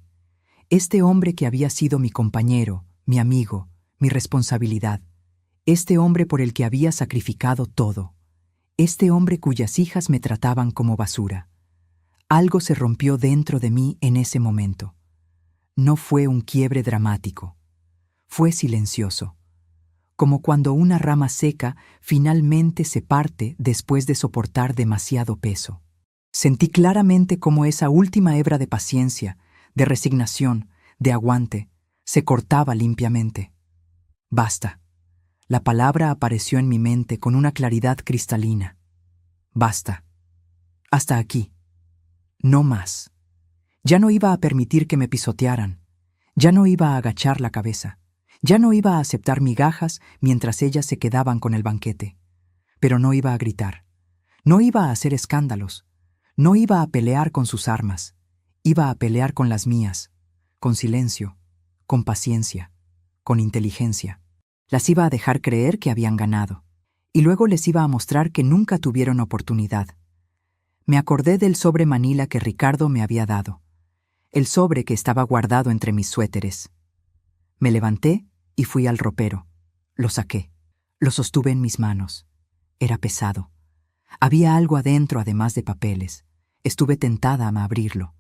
Speaker 1: Este hombre que había sido mi compañero, mi amigo, mi responsabilidad. Este hombre por el que había sacrificado todo. Este hombre cuyas hijas me trataban como basura. Algo se rompió dentro de mí en ese momento. No fue un quiebre dramático. Fue silencioso. Como cuando una rama seca finalmente se parte después de soportar demasiado peso. Sentí claramente cómo esa última hebra de paciencia, de resignación, de aguante, se cortaba limpiamente. Basta. La palabra apareció en mi mente con una claridad cristalina. Basta. Hasta aquí. No más. Ya no iba a permitir que me pisotearan. Ya no iba a agachar la cabeza. Ya no iba a aceptar migajas mientras ellas se quedaban con el banquete. Pero no iba a gritar. No iba a hacer escándalos. No iba a pelear con sus armas. Iba a pelear con las mías. Con silencio. Con paciencia. Con inteligencia. Las iba a dejar creer que habían ganado. Y luego les iba a mostrar que nunca tuvieron oportunidad. Me acordé del sobre Manila que Ricardo me había dado. El sobre que estaba guardado entre mis suéteres. Me levanté y fui al ropero. Lo saqué. Lo sostuve en mis manos. Era pesado. Había algo adentro además de papeles. Estuve tentada a abrirlo,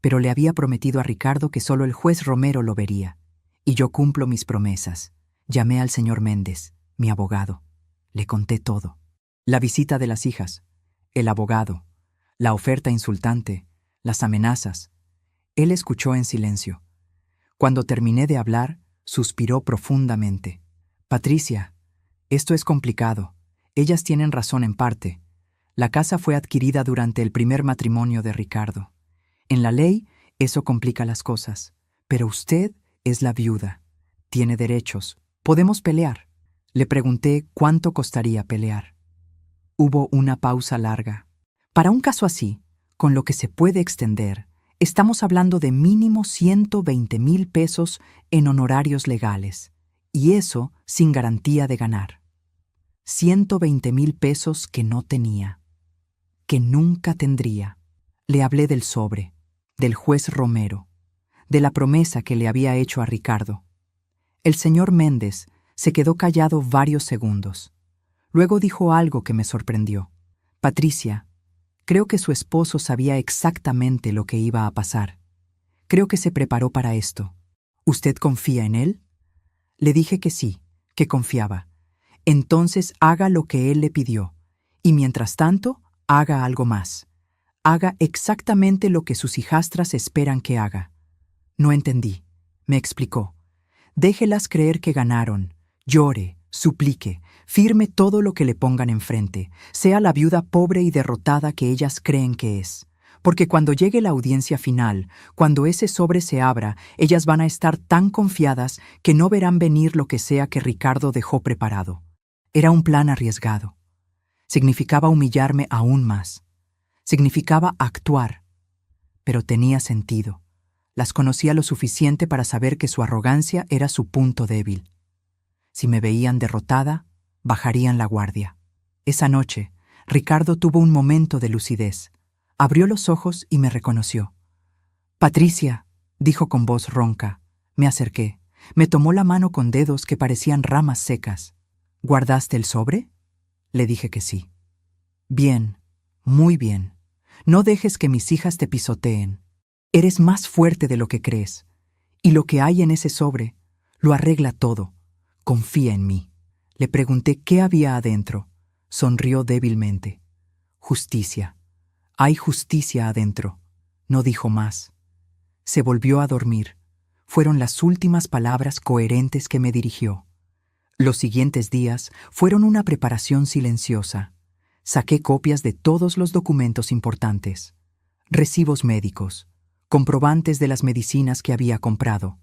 Speaker 1: pero le había prometido a Ricardo que solo el juez Romero lo vería. Y yo cumplo mis promesas. Llamé al señor Méndez, mi abogado. Le conté todo. La visita de las hijas, el abogado, la oferta insultante, las amenazas. Él escuchó en silencio. Cuando terminé de hablar, suspiró profundamente. Patricia, esto es complicado. Ellas tienen razón en parte. La casa fue adquirida durante el primer matrimonio de Ricardo. En la ley, eso complica las cosas. Pero usted es la viuda. Tiene derechos. Podemos pelear. Le pregunté cuánto costaría pelear. Hubo una pausa larga. Para un caso así, con lo que se puede extender, estamos hablando de mínimo 120,000 pesos en honorarios legales. Y eso sin garantía de ganar. 120,000 pesos que no tenía. Que nunca tendría. Le hablé del sobre, del juez Romero, de la promesa que le había hecho a Ricardo. El señor Méndez se quedó callado varios segundos. Luego dijo algo que me sorprendió. Patricia, creo que su esposo sabía exactamente lo que iba a pasar. Creo que se preparó para esto. ¿Usted confía en él? Le dije que sí, que confiaba. Entonces haga lo que él le pidió. Y mientras tanto, haga algo más. Haga exactamente lo que sus hijastras esperan que haga. No entendí. Me explicó. Déjelas creer que ganaron. Llore, suplique, firme todo lo que le pongan enfrente. Sea la viuda pobre y derrotada que ellas creen que es. Porque cuando llegue la audiencia final, cuando ese sobre se abra, ellas van a estar tan confiadas que no verán venir lo que sea que Ricardo dejó preparado. Era un plan arriesgado. Significaba humillarme aún más. Significaba actuar. Pero tenía sentido. Las conocía lo suficiente para saber que su arrogancia era su punto débil. Si me veían derrotada, bajarían la guardia. Esa noche, Ricardo tuvo un momento de lucidez. Abrió los ojos y me reconoció. «Patricia», dijo con voz ronca. Me acerqué. Me tomó la mano con dedos que parecían ramas secas. «¿Guardaste el sobre?» Le dije que sí. «Bien, muy bien. No dejes que mis hijas te pisoteen. Eres más fuerte de lo que crees. Y lo que hay en ese sobre lo arregla todo. Confía en mí». Le pregunté qué había adentro. Sonrió débilmente. «Justicia. Hay justicia adentro». No dijo más. Se volvió a dormir. Fueron las últimas palabras coherentes que me dirigió. Los siguientes días fueron una preparación silenciosa. Saqué copias de todos los documentos importantes. Recibos médicos, comprobantes de las medicinas que había comprado,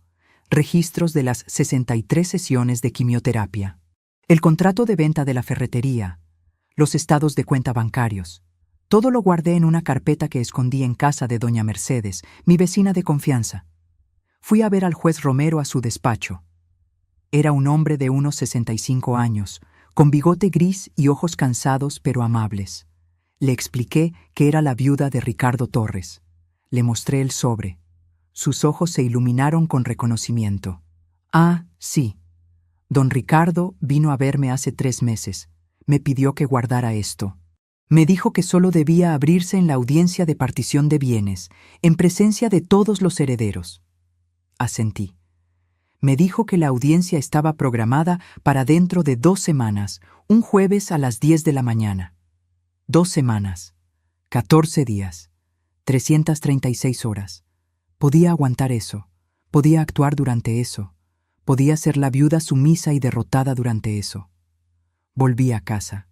Speaker 1: registros de las 63 sesiones de quimioterapia, el contrato de venta de la ferretería, los estados de cuenta bancarios. Todo lo guardé en una carpeta que escondí en casa de doña Mercedes, mi vecina de confianza. Fui a ver al juez Romero a su despacho. Era un hombre de unos 65 años, con bigote gris y ojos cansados pero amables. Le expliqué que era la viuda de Ricardo Torres. Le mostré el sobre. Sus ojos se iluminaron con reconocimiento. «Ah, sí. Don Ricardo vino a verme hace 3 meses. Me pidió que guardara esto. Me dijo que solo debía abrirse en la audiencia de partición de bienes, en presencia de todos los herederos». Asentí. Me dijo que la audiencia estaba programada para dentro de 2 semanas, un jueves a las 10 de la mañana. 2 semanas, 14 días, 336 horas. Podía aguantar eso, podía actuar durante eso, podía ser la viuda sumisa y derrotada durante eso. Volví a casa.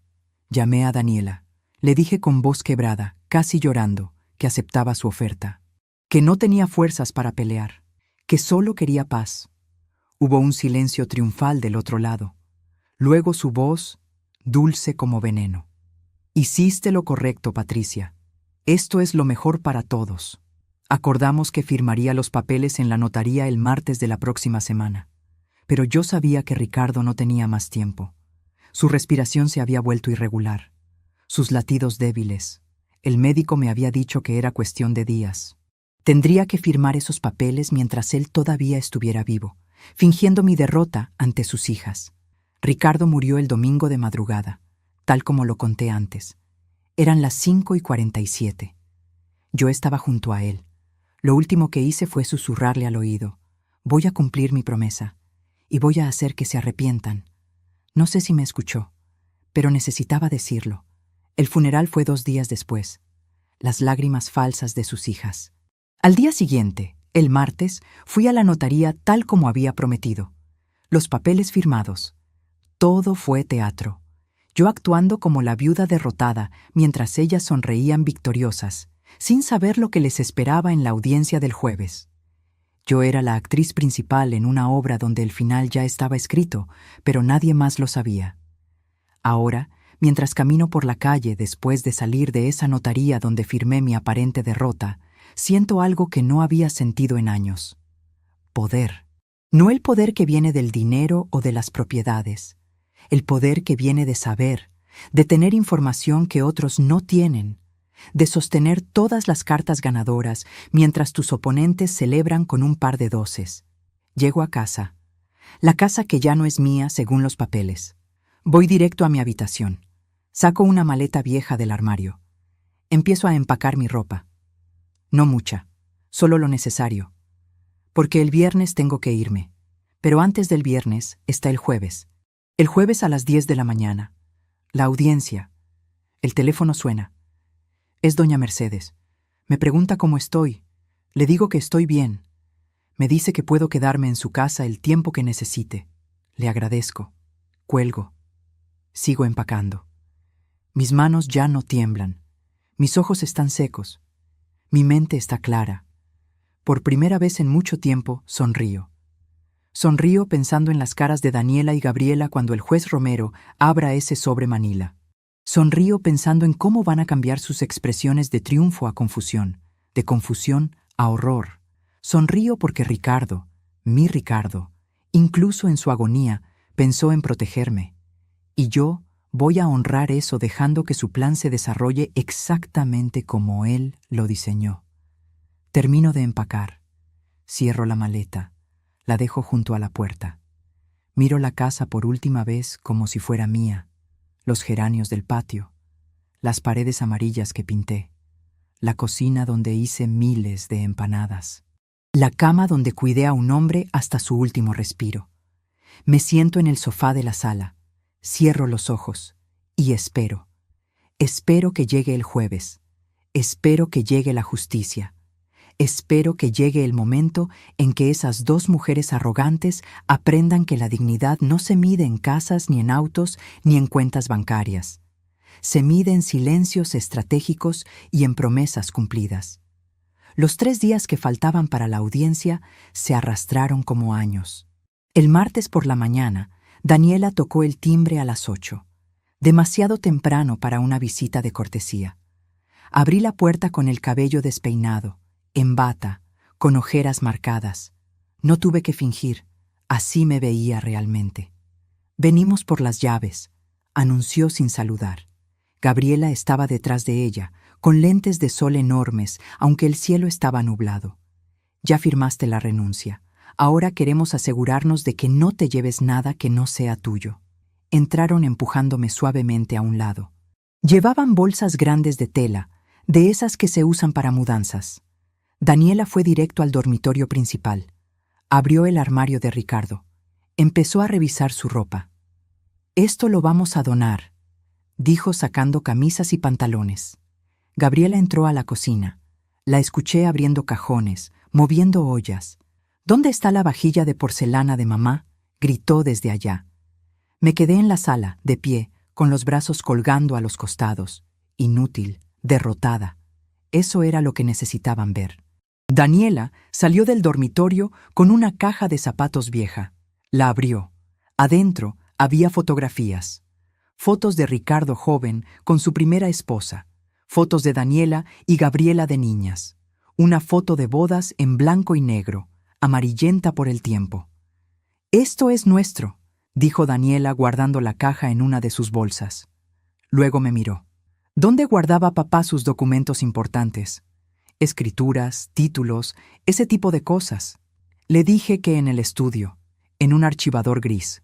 Speaker 1: Llamé a Daniela. Le dije con voz quebrada, casi llorando, que aceptaba su oferta, que no tenía fuerzas para pelear, que solo quería paz. Hubo un silencio triunfal del otro lado. Luego su voz, dulce como veneno. Hiciste lo correcto, Patricia. Esto es lo mejor para todos. Acordamos que firmaría los papeles en la notaría el martes de la próxima semana. Pero yo sabía que Ricardo no tenía más tiempo. Su respiración se había vuelto irregular, sus latidos débiles. El médico me había dicho que era cuestión de días. Tendría que firmar esos papeles mientras él todavía estuviera vivo, fingiendo mi derrota ante sus hijas. Ricardo murió el domingo de madrugada, tal como lo conté antes. Eran las 5:47. Yo estaba junto a él. Lo último que hice fue susurrarle al oído: voy a cumplir mi promesa, y voy a hacer que se arrepientan. No sé si me escuchó, pero necesitaba decirlo. El funeral fue 2 días después. Las lágrimas falsas de sus hijas. Al día siguiente, el martes, fui a la notaría tal como había prometido. Los papeles firmados. Todo fue teatro. Yo actuando como la viuda derrotada, mientras ellas sonreían victoriosas, sin saber lo que les esperaba en la audiencia del jueves. Yo era la actriz principal en una obra donde el final ya estaba escrito, pero nadie más lo sabía. Ahora, mientras camino por la calle después de salir de esa notaría donde firmé mi aparente derrota, siento algo que no había sentido en años. Poder. No el poder que viene del dinero o de las propiedades. El poder que viene de saber, de tener información que otros no tienen, de sostener todas las cartas ganadoras mientras tus oponentes celebran con un par de doces. Llego a casa. La casa que ya no es mía según los papeles. Voy directo a mi habitación. Saco una maleta vieja del armario. Empiezo a empacar mi ropa. No mucha, solo lo necesario. Porque el viernes tengo que irme. Pero antes del viernes está el jueves. El jueves a las 10 de la mañana. La audiencia. El teléfono suena. Es doña Mercedes. Me pregunta cómo estoy. Le digo que estoy bien. Me dice que puedo quedarme en su casa el tiempo que necesite. Le agradezco. Cuelgo. Sigo empacando. Mis manos ya no tiemblan. Mis ojos están secos. Mi mente está clara. Por primera vez en mucho tiempo sonrío. Sonrío pensando en las caras de Daniela y Gabriela cuando el juez Romero abra ese sobre Manila. Sonrío pensando en cómo van a cambiar sus expresiones de triunfo a confusión, de confusión a horror. Sonrío porque Ricardo, mi Ricardo, incluso en su agonía, pensó en protegerme. Y yo voy a honrar eso dejando que su plan se desarrolle exactamente como él lo diseñó. Termino de empacar. Cierro la maleta. La dejo junto a la puerta. Miro la casa por última vez como si fuera mía. Los geranios del patio. Las paredes amarillas que pinté. La cocina donde hice miles de empanadas. La cama donde cuidé a un hombre hasta su último respiro. Me siento en el sofá de la sala. Cierro los ojos. Y espero. Espero que llegue el jueves. Espero que llegue la justicia. Espero que llegue el momento en que esas 2 mujeres arrogantes aprendan que la dignidad no se mide en casas, ni en autos, ni en cuentas bancarias. Se mide en silencios estratégicos y en promesas cumplidas. Los 3 días que faltaban para la audiencia se arrastraron como años. El martes por la mañana, Daniela tocó el timbre a las 8. Demasiado temprano para una visita de cortesía. Abrí la puerta con el cabello despeinado, en bata, con ojeras marcadas. No tuve que fingir, así me veía realmente. Venimos por las llaves, anunció sin saludar. Gabriela estaba detrás de ella, con lentes de sol enormes, aunque el cielo estaba nublado. Ya firmaste la renuncia. Ahora queremos asegurarnos de que no te lleves nada que no sea tuyo. Entraron empujándome suavemente a un lado. Llevaban bolsas grandes de tela, de esas que se usan para mudanzas. Daniela fue directo al dormitorio principal. Abrió el armario de Ricardo. Empezó a revisar su ropa. «Esto lo vamos a donar», dijo sacando camisas y pantalones. Gabriela entró a la cocina. La escuché abriendo cajones, moviendo ollas. «¿Dónde está la vajilla de porcelana de mamá?», gritó desde allá. Me quedé en la sala, de pie, con los brazos colgando a los costados. Inútil, derrotada. Eso era lo que necesitaban ver. Daniela salió del dormitorio con una caja de zapatos vieja. La abrió. Adentro había fotografías. Fotos de Ricardo joven con su primera esposa. Fotos de Daniela y Gabriela de niñas. Una foto de bodas en blanco y negro, amarillenta por el tiempo. «Esto es nuestro», dijo Daniela guardando la caja en una de sus bolsas. Luego me miró. ¿Dónde guardaba papá sus documentos importantes? Escrituras, títulos, ese tipo de cosas. Le dije que en el estudio, en un archivador gris.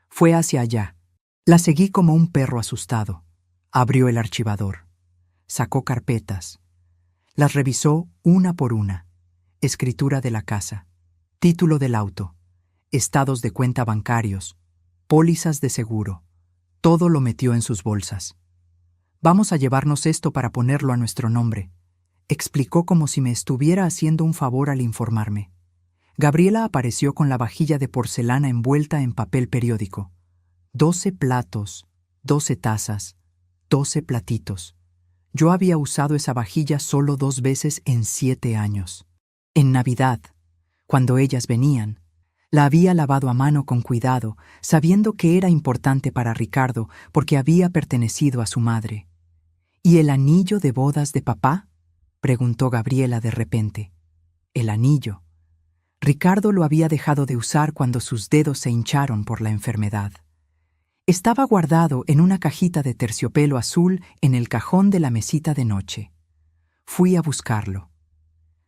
Speaker 1: Fue hacia allá. La seguí como un perro asustado. Abrió el archivador. Sacó carpetas. Las revisó una por una. Escritura de la casa, título del auto, estados de cuenta bancarios, pólizas de seguro. Todo lo metió en sus bolsas. «Vamos a llevarnos esto para ponerlo a nuestro nombre», explicó como si me estuviera haciendo un favor al informarme. Gabriela apareció con la vajilla de porcelana envuelta en papel periódico. 12 platos, 12 tazas, 12 platitos. Yo había usado esa vajilla solo 2 veces en 7 años. En Navidad, cuando ellas venían, la había lavado a mano con cuidado, sabiendo que era importante para Ricardo porque había pertenecido a su madre. «¿Y el anillo de bodas de papá?», preguntó Gabriela de repente. El anillo. Ricardo lo había dejado de usar cuando sus dedos se hincharon por la enfermedad. Estaba guardado en una cajita de terciopelo azul en el cajón de la mesita de noche. Fui a buscarlo.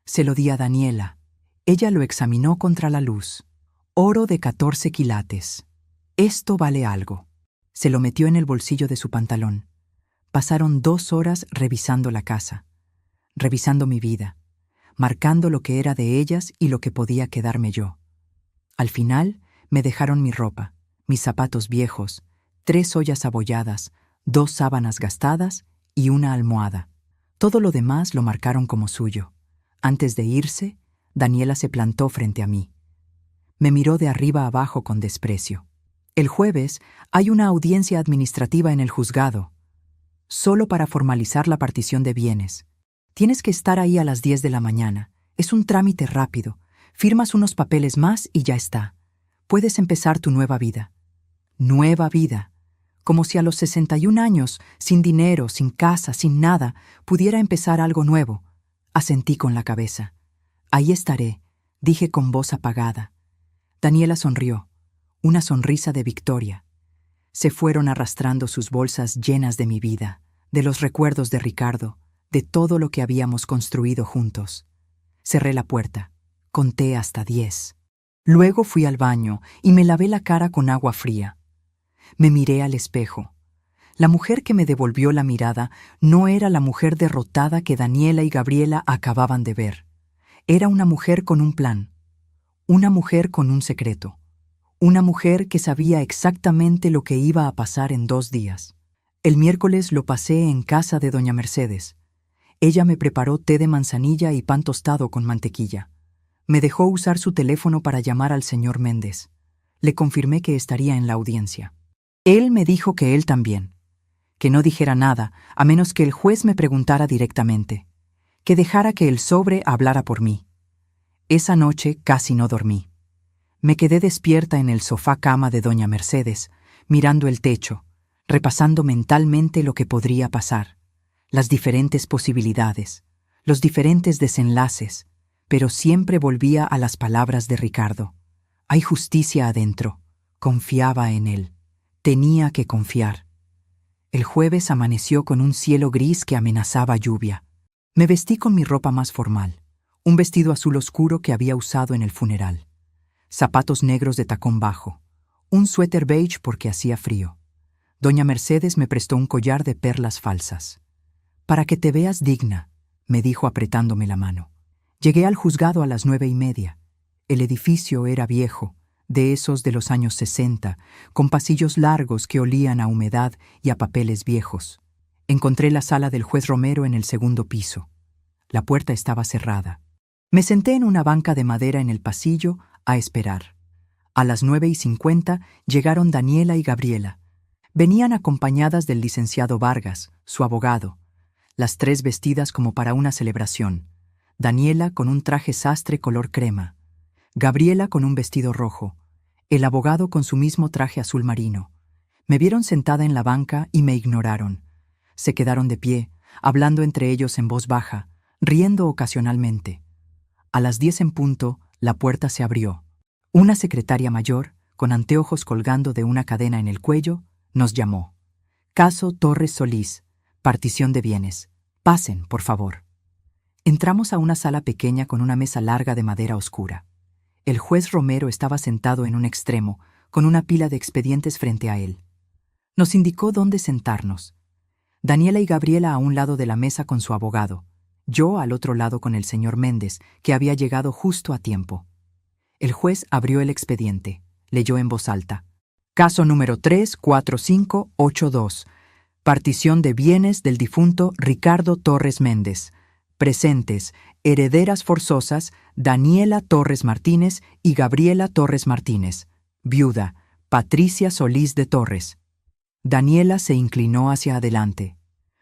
Speaker 1: Se lo di a Daniela. Ella lo examinó contra la luz. Oro de 14 quilates. «Esto vale algo». Se lo metió en el bolsillo de su pantalón. Pasaron 2 horas revisando la casa, revisando mi vida, marcando lo que era de ellas y lo que podía quedarme yo. Al final, me dejaron mi ropa, mis zapatos viejos, 3 ollas abolladas, 2 sábanas gastadas y una almohada. Todo lo demás lo marcaron como suyo. Antes de irse, Daniela se plantó frente a mí. Me miró de arriba abajo con desprecio. «El jueves hay una audiencia administrativa en el juzgado, solo para formalizar la partición de bienes. Tienes que estar ahí a las 10 de la mañana. Es un trámite rápido. Firmas unos papeles más y ya está. Puedes empezar tu nueva vida». Nueva vida. Como si a los 61 años, sin dinero, sin casa, sin nada, pudiera empezar algo nuevo. Asentí con la cabeza. «Ahí estaré», dije con voz apagada. Daniela sonrió. Una sonrisa de victoria. Se fueron arrastrando sus bolsas llenas de mi vida, de los recuerdos de Ricardo, de todo lo que habíamos construido juntos. Cerré la puerta. Conté hasta 10. Luego fui al baño y me lavé la cara con agua fría. Me miré al espejo. La mujer que me devolvió la mirada no era la mujer derrotada que Daniela y Gabriela acababan de ver. Era una mujer con un plan. Una mujer con un secreto. Una mujer que sabía exactamente lo que iba a pasar en 2 días. El miércoles lo pasé en casa de doña Mercedes. Ella me preparó té de manzanilla y pan tostado con mantequilla. Me dejó usar su teléfono para llamar al señor Méndez. Le confirmé que estaría en la audiencia. Él me dijo que él también. Que no dijera nada, a menos que el juez me preguntara directamente. Que dejara que el sobre hablara por mí. Esa noche casi no dormí. Me quedé despierta en el sofá cama de doña Mercedes, mirando el techo, repasando mentalmente lo que podría pasar, las diferentes posibilidades, los diferentes desenlaces, pero siempre volvía a las palabras de Ricardo. Hay justicia adentro. Confiaba en él. Tenía que confiar. El jueves amaneció con un cielo gris que amenazaba lluvia. Me vestí con mi ropa más formal, un vestido azul oscuro que había usado en el funeral, zapatos negros de tacón bajo, un suéter beige porque hacía frío. Doña Mercedes me prestó un collar de perlas falsas. «Para que te veas digna», me dijo apretándome la mano. Llegué al juzgado a las 9:30. El edificio era viejo, de esos de los años 60, con pasillos largos que olían a humedad y a papeles viejos. Encontré la sala del juez Romero en el 2.º piso. La puerta estaba cerrada. Me senté en una banca de madera en el pasillo a esperar. A las 9:50 llegaron Daniela y Gabriela. Venían acompañadas del licenciado Vargas, su abogado. las tres vestidas como para una celebración. Daniela con un traje sastre color crema, Gabriela con un vestido rojo, el abogado con su mismo traje azul marino. Me vieron sentada en la banca y me ignoraron. Se quedaron de pie, hablando entre ellos en voz baja, riendo ocasionalmente. A las 10 en punto, la puerta se abrió. Una secretaria mayor, con anteojos colgando de una cadena en el cuello, nos llamó. Caso Torres Solís, partición de bienes. Pasen, por favor. Entramos a una sala pequeña con una mesa larga de madera oscura. El juez Romero estaba sentado en un extremo, con una pila de expedientes frente a él. Nos indicó dónde sentarnos. Daniela y Gabriela a un lado de la mesa con su abogado, yo al otro lado con el señor Méndez, que había llegado justo a tiempo. El juez abrió el expediente, leyó en voz alta. Caso número 34582. Partición de bienes del difunto Ricardo Torres Méndez. Presentes, herederas forzosas, Daniela Torres Martínez y Gabriela Torres Martínez. Viuda, Patricia Solís de Torres. Daniela se inclinó hacia adelante.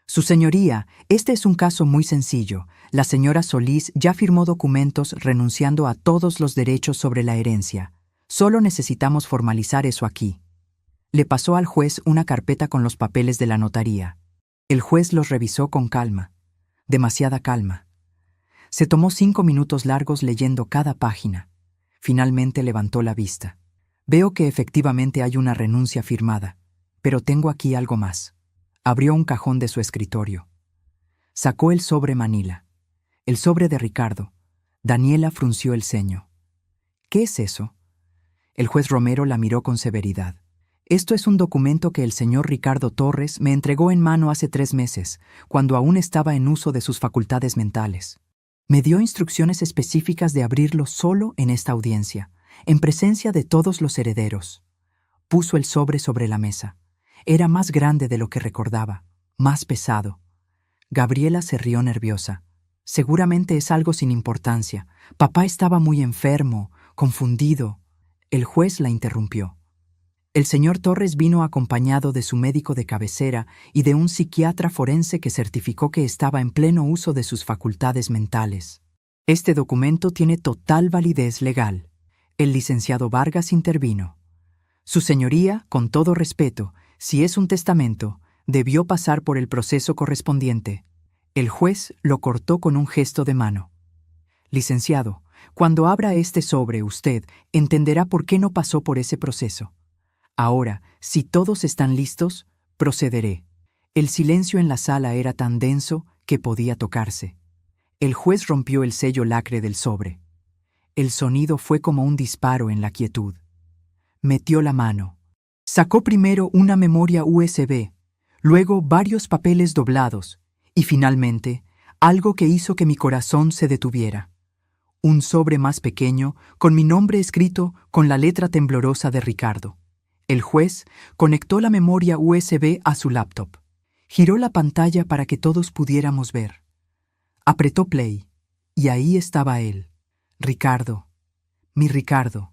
Speaker 1: Su señoría, este es un caso muy sencillo. La señora Solís ya firmó documentos renunciando a todos los derechos sobre la herencia. Solo necesitamos formalizar eso aquí. Le pasó al juez una carpeta con los papeles de la notaría. El juez los revisó con calma. Demasiada calma. Se tomó 5 minutos largos leyendo cada página. Finalmente levantó la vista. Veo que efectivamente hay una renuncia firmada, pero tengo aquí algo más. Abrió un cajón de su escritorio. Sacó el sobre manila. El sobre de Ricardo. Daniela frunció el ceño. ¿Qué es eso? El juez Romero la miró con severidad. Esto es un documento que el señor Ricardo Torres me entregó en mano hace 3 meses, cuando aún estaba en uso de sus facultades mentales. Me dio instrucciones específicas de abrirlo solo en esta audiencia, en presencia de todos los herederos. Puso el sobre la mesa. Era más grande de lo que recordaba, más pesado. Gabriela se rió nerviosa. Seguramente es algo sin importancia. Papá estaba muy enfermo, confundido. El juez la interrumpió. El señor Torres vino acompañado de su médico de cabecera y de un psiquiatra forense que certificó que estaba en pleno uso de sus facultades mentales. Este documento tiene total validez legal. El licenciado Vargas intervino. Su señoría, con todo respeto, si es un testamento, debió pasar por el proceso correspondiente. El juez lo cortó con un gesto de mano. Licenciado, cuando abra este sobre usted entenderá por qué no pasó por ese proceso. Ahora, si todos están listos, procederé. El silencio en la sala era tan denso que podía tocarse. El juez rompió el sello lacre del sobre. El sonido fue como un disparo en la quietud. Metió la mano. Sacó primero una memoria USB, luego varios papeles doblados y finalmente algo que hizo que mi corazón se detuviera. Un sobre más pequeño con mi nombre escrito con la letra temblorosa de Ricardo. El juez conectó la memoria USB a su laptop. Giró la pantalla para que todos pudiéramos ver. Apretó play, y ahí estaba él, Ricardo, mi Ricardo,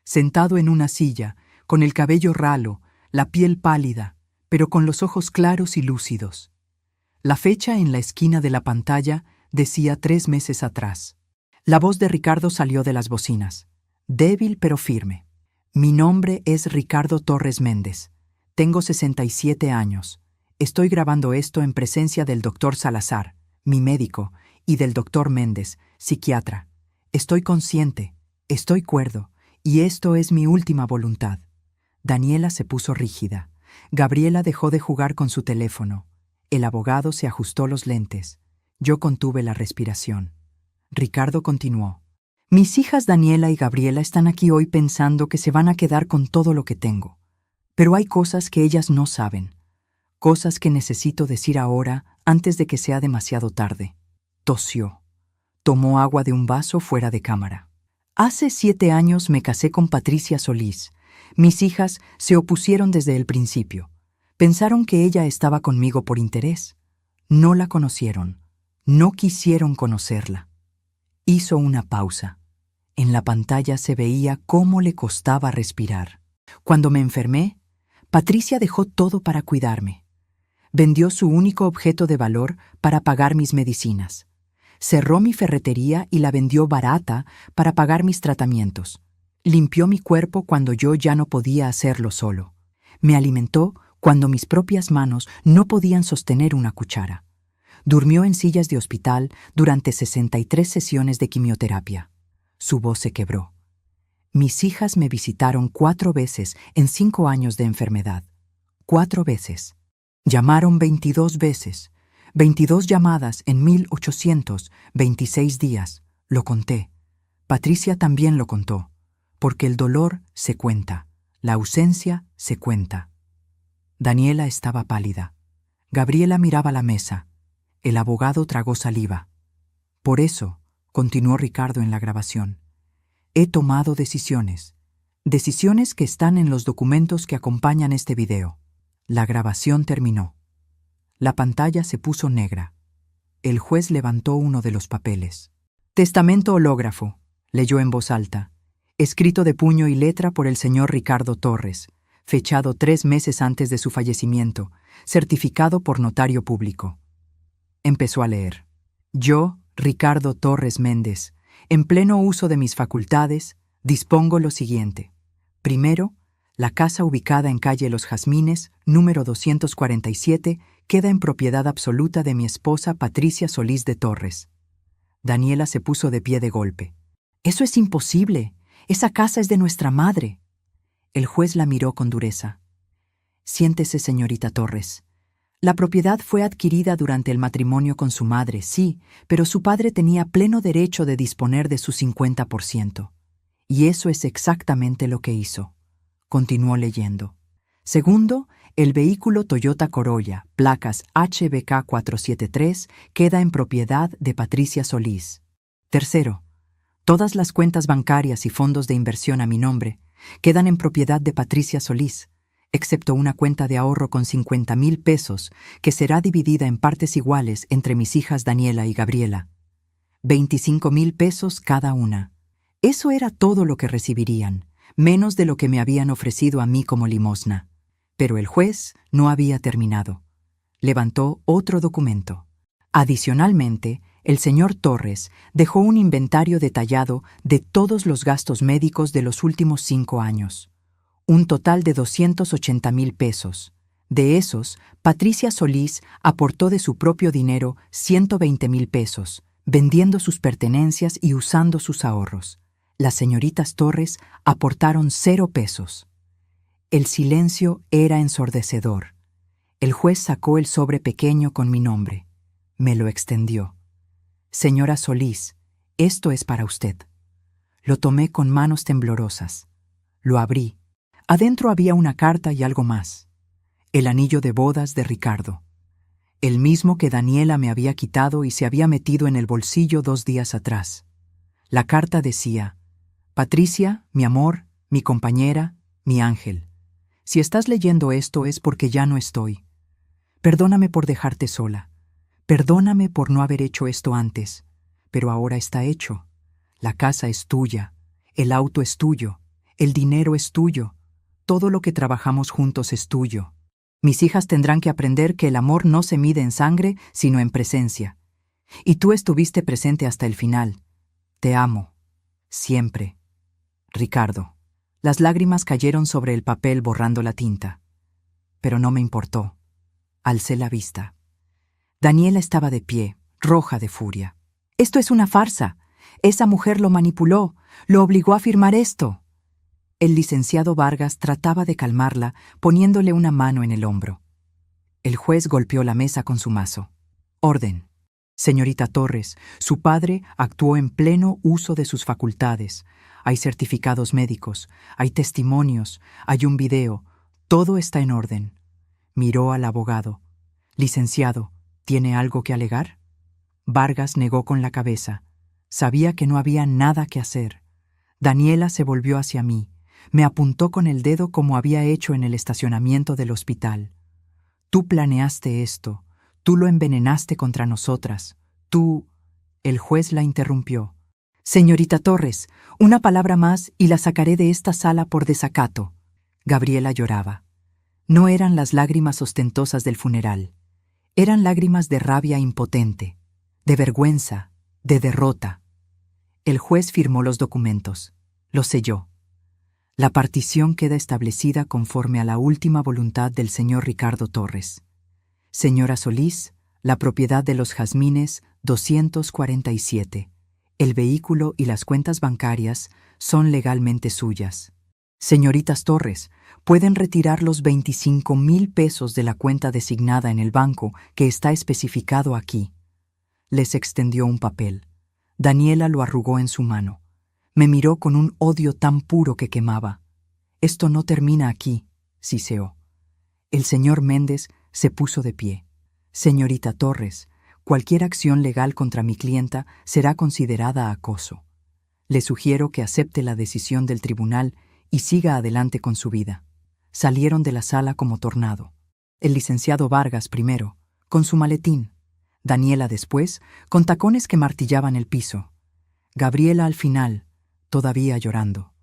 Speaker 1: sentado en una silla, con el cabello ralo, la piel pálida, pero con los ojos claros y lúcidos. La fecha en la esquina de la pantalla decía 3 meses atrás. La voz de Ricardo salió de las bocinas, débil pero firme. Mi nombre es Ricardo Torres Méndez. Tengo 67 años. Estoy grabando esto en presencia del doctor Salazar, mi médico, y del doctor Méndez, psiquiatra. Estoy consciente, estoy cuerdo, y esto es mi última voluntad. Daniela se puso rígida. Gabriela dejó de jugar con su teléfono. El abogado se ajustó los lentes. Yo contuve la respiración. Ricardo continuó. Mis hijas Daniela y Gabriela están aquí hoy pensando que se van a quedar con todo lo que tengo. Pero hay cosas que ellas no saben. Cosas que necesito decir ahora antes de que sea demasiado tarde. Tosió. Tomó agua de un vaso fuera de cámara. Hace 7 años me casé con Patricia Solís. Mis hijas se opusieron desde el principio. Pensaron que ella estaba conmigo por interés. No la conocieron. No quisieron conocerla. Hizo una pausa. En la pantalla se veía cómo le costaba respirar. Cuando me enfermé, Patricia dejó todo para cuidarme. Vendió su único objeto de valor para pagar mis medicinas. Cerró mi ferretería y la vendió barata para pagar mis tratamientos. Limpió mi cuerpo cuando yo ya no podía hacerlo solo. Me alimentó cuando mis propias manos no podían sostener una cuchara. Durmió en sillas de hospital durante 63 sesiones de quimioterapia. Su voz se quebró. Mis hijas me visitaron 4 veces en 5 años de enfermedad. 4 veces. Llamaron 22 veces. 22 llamadas en 1826 días. Lo conté. Patricia también lo contó. Porque el dolor se cuenta. La ausencia se cuenta. Daniela estaba pálida. Gabriela miraba la mesa. El abogado tragó saliva. Por eso, continuó Ricardo en la grabación, he tomado decisiones. Decisiones que están en los documentos que acompañan este video. La grabación terminó. La pantalla se puso negra. El juez levantó uno de los papeles. Testamento hológrafo, leyó en voz alta, escrito de puño y letra por el señor Ricardo Torres, fechado 3 meses antes de su fallecimiento, certificado por notario público. Empezó a leer. Yo, Ricardo Torres Méndez, en pleno uso de mis facultades, dispongo lo siguiente. Primero, la casa ubicada en calle Los Jazmines, número 247, queda en propiedad absoluta de mi esposa Patricia Solís de Torres. Daniela se puso de pie de golpe. «Eso es imposible. Esa casa es de nuestra madre». El juez la miró con dureza. «Siéntese, señorita Torres. La propiedad fue adquirida durante el matrimonio con su madre, sí, pero su padre tenía pleno derecho de disponer de su 50%. Y eso es exactamente lo que hizo». Continuó leyendo. Segundo, el vehículo Toyota Corolla, placas HBK 473, queda en propiedad de Patricia Solís. Tercero, todas las cuentas bancarias y fondos de inversión a mi nombre quedan en propiedad de Patricia Solís, excepto una cuenta de ahorro con 50,000 pesos que será dividida en partes iguales entre mis hijas Daniela y Gabriela. 25,000 pesos cada una. Eso era todo lo que recibirían, menos de lo que me habían ofrecido a mí como limosna. Pero el juez no había terminado. Levantó otro documento. Adicionalmente, el señor Torres dejó un inventario detallado de todos los gastos médicos de los últimos 5 años. Un total de 280,000 pesos. De esos, Patricia Solís aportó de su propio dinero 120,000 pesos, vendiendo sus pertenencias y usando sus ahorros. Las señoritas Torres aportaron 0 pesos. El silencio era ensordecedor. El juez sacó el sobre pequeño con mi nombre. Me lo extendió. «Señora Solís, esto es para usted». Lo tomé con manos temblorosas. Lo abrí. Adentro había una carta y algo más. El anillo de bodas de Ricardo. El mismo que Daniela me había quitado y se había metido en el bolsillo 2 días atrás. La carta decía: «Patricia, mi amor, mi compañera, mi ángel. Si estás leyendo esto es porque ya no estoy. Perdóname por dejarte sola. Perdóname por no haber hecho esto antes. Pero ahora está hecho. La casa es tuya. El auto es tuyo. El dinero es tuyo. Todo lo que trabajamos juntos es tuyo. Mis hijas tendrán que aprender que el amor no se mide en sangre, sino en presencia. Y tú estuviste presente hasta el final. Te amo. Siempre. Ricardo». Las lágrimas cayeron sobre el papel borrando la tinta. Pero no me importó. Alcé la vista. Daniela estaba de pie, roja de furia. «Esto es una farsa. Esa mujer lo manipuló, lo obligó a firmar esto». El licenciado Vargas trataba de calmarla, poniéndole una mano en el hombro. El juez golpeó la mesa con su mazo. «Orden. Señorita Torres, su padre actuó en pleno uso de sus facultades. Hay certificados médicos, hay testimonios, hay un video. Todo está en orden». Miró al abogado. «Licenciado, ¿tiene algo que alegar?». Vargas negó con la cabeza. Sabía que no había nada que hacer. Daniela se volvió hacia mí. Me apuntó con el dedo como había hecho en el estacionamiento del hospital. «Tú planeaste esto. Tú lo envenenaste contra nosotras. Tú...». El juez la interrumpió. «Señorita Torres, una palabra más y la sacaré de esta sala por desacato». Gabriela lloraba. No eran las lágrimas ostentosas del funeral. Eran lágrimas de rabia impotente, de vergüenza, de derrota. El juez firmó los documentos, los selló. La partición queda establecida conforme a la última voluntad del señor Ricardo Torres. Señora Solís, la propiedad de los Jazmines 247. El vehículo y las cuentas bancarias son legalmente suyas. Señoritas Torres, pueden retirar los 25,000 pesos de la cuenta designada en el banco que está especificado aquí. Les extendió un papel. Daniela lo arrugó en su mano. Me miró con un odio tan puro que quemaba. Esto no termina aquí, siseó. El señor Méndez se puso de pie. Señorita Torres, cualquier acción legal contra mi clienta será considerada acoso. Le sugiero que acepte la decisión del tribunal y siga adelante con su vida. Salieron de la sala como tornado. El licenciado Vargas primero, con su maletín. Daniela después, con tacones que martillaban el piso. Gabriela al final, todavía llorando.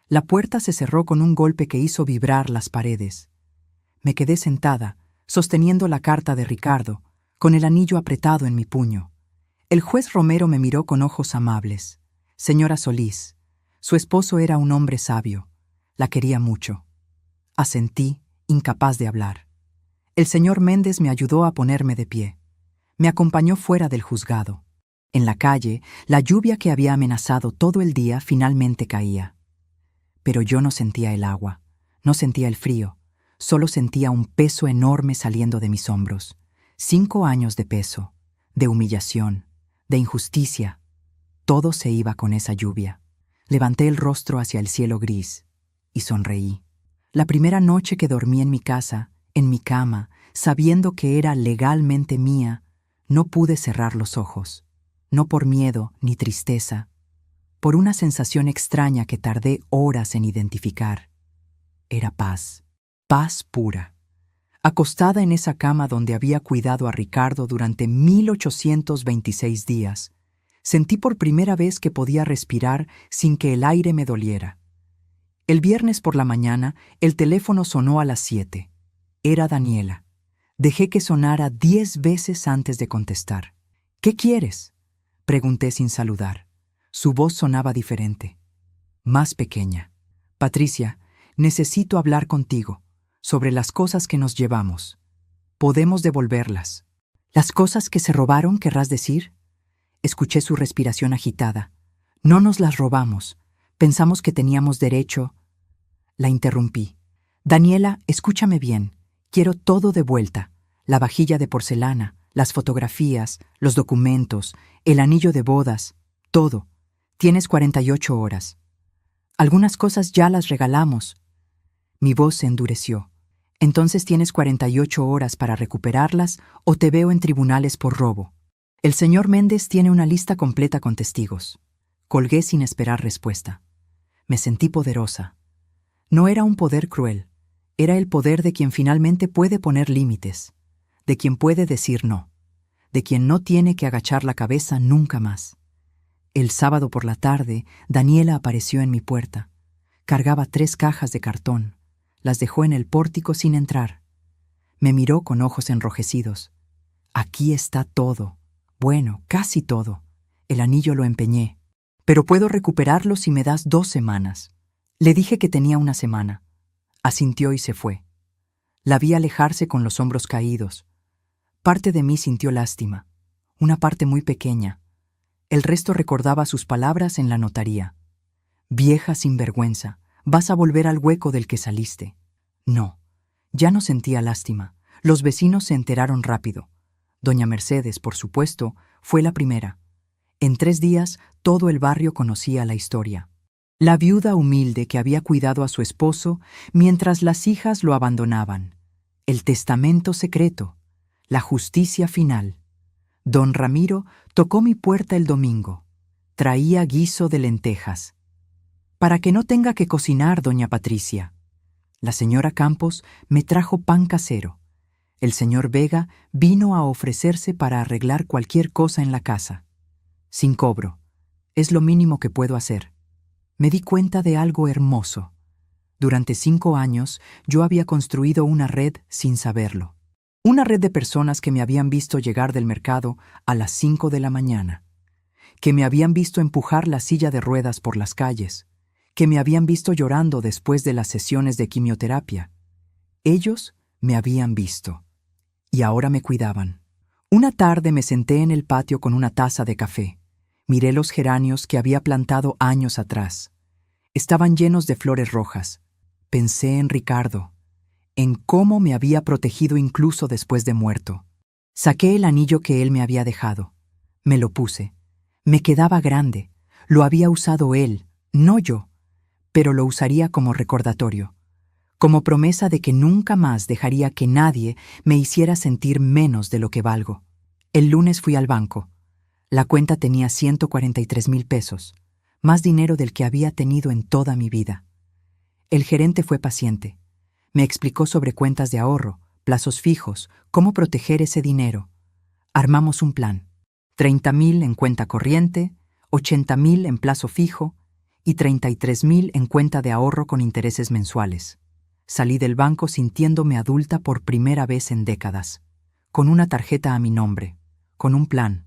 Speaker 1: La puerta se cerró con un golpe que hizo vibrar las paredes. Me quedé sentada, sosteniendo la carta de Ricardo, con el anillo apretado en mi puño. El juez Romero me miró con ojos amables. Señora Solís, su esposo era un hombre sabio. La quería mucho. Asentí, incapaz de hablar. El señor Méndez me ayudó a ponerme de pie. Me acompañó fuera del juzgado. En la calle, la lluvia que había amenazado todo el día finalmente caía. Pero yo no sentía el agua, no sentía el frío, solo sentía un peso enorme saliendo de mis hombros. 5 años de peso, de humillación, de injusticia. Todo se iba con esa lluvia. Levanté el rostro hacia el cielo gris y sonreí. La primera noche que dormí en mi casa, en mi cama, sabiendo que era legalmente mía, no pude cerrar los ojos. No por miedo ni tristeza, por una sensación extraña que tardé horas en identificar. Era paz, paz pura. Acostada en esa cama donde había cuidado a Ricardo durante 1826 días, sentí por primera vez que podía respirar sin que el aire me doliera. El viernes por la mañana, el teléfono sonó a las 7. Era Daniela. Dejé que sonara 10 veces antes de contestar. ¿Qué quieres?, pregunté sin saludar. Su voz sonaba diferente, más pequeña. Patricia, necesito hablar contigo sobre las cosas que nos llevamos. Podemos devolverlas. ¿Las cosas que se robaron, querrás decir? Escuché su respiración agitada. No nos las robamos. Pensamos que teníamos derecho. La interrumpí. Daniela, escúchame bien. Quiero todo de vuelta. La vajilla de porcelana, las fotografías, los documentos, el anillo de bodas, todo. Tienes 48 horas. Algunas cosas ya las regalamos. Mi voz se endureció. Entonces tienes 48 horas para recuperarlas o te veo en tribunales por robo. El señor Méndez tiene una lista completa con testigos. Colgué sin esperar respuesta. Me sentí poderosa. No era un poder cruel. Era el poder de quien finalmente puede poner límites, de quien puede decir no, de quien no tiene que agachar la cabeza nunca más. El sábado por la tarde, Daniela apareció en mi puerta. Cargaba 3 cajas de cartón. Las dejó en el pórtico sin entrar. Me miró con ojos enrojecidos. Aquí está todo. Bueno, casi todo. El anillo lo empeñé. Pero puedo recuperarlo si me das 2 semanas. Le dije que tenía 1 semana. Asintió y se fue. La vi alejarse con los hombros caídos. Parte de mí sintió lástima. Una parte muy pequeña. El resto recordaba sus palabras en la notaría. Vieja sinvergüenza, vas a volver al hueco del que saliste. No, ya no sentía lástima. Los vecinos se enteraron rápido. Doña Mercedes, por supuesto, fue la primera. En 3 días, todo el barrio conocía la historia. La viuda humilde que había cuidado a su esposo mientras las hijas lo abandonaban. El testamento secreto. La justicia final. Don Ramiro tocó mi puerta el domingo. Traía guiso de lentejas. Para que no tenga que cocinar, doña Patricia. La señora Campos me trajo pan casero. El señor Vega vino a ofrecerse para arreglar cualquier cosa en la casa. Sin cobro. Es lo mínimo que puedo hacer. Me di cuenta de algo hermoso. Durante 5 años yo había construido una red sin saberlo. Una red de personas que me habían visto llegar del mercado a las 5 de la mañana, que me habían visto empujar la silla de ruedas por las calles, que me habían visto llorando después de las sesiones de quimioterapia. Ellos me habían visto y ahora me cuidaban. Una tarde me senté en el patio con una taza de café. Miré los geranios que había plantado años atrás. Estaban llenos de flores rojas. Pensé en Ricardo, en cómo me había protegido incluso después de muerto. Saqué el anillo que él me había dejado. Me lo puse. Me quedaba grande. Lo había usado él, no yo, pero lo usaría como recordatorio, como promesa de que nunca más dejaría que nadie me hiciera sentir menos de lo que valgo. El lunes fui al banco. La cuenta tenía 143,000 pesos, más dinero del que había tenido en toda mi vida. El gerente fue paciente. Me explicó sobre cuentas de ahorro, plazos fijos, cómo proteger ese dinero. Armamos un plan. 30,000 en cuenta corriente, 80,000 en plazo fijo y 33,000 en cuenta de ahorro con intereses mensuales. Salí del banco sintiéndome adulta por primera vez en décadas, con una tarjeta a mi nombre, con un plan,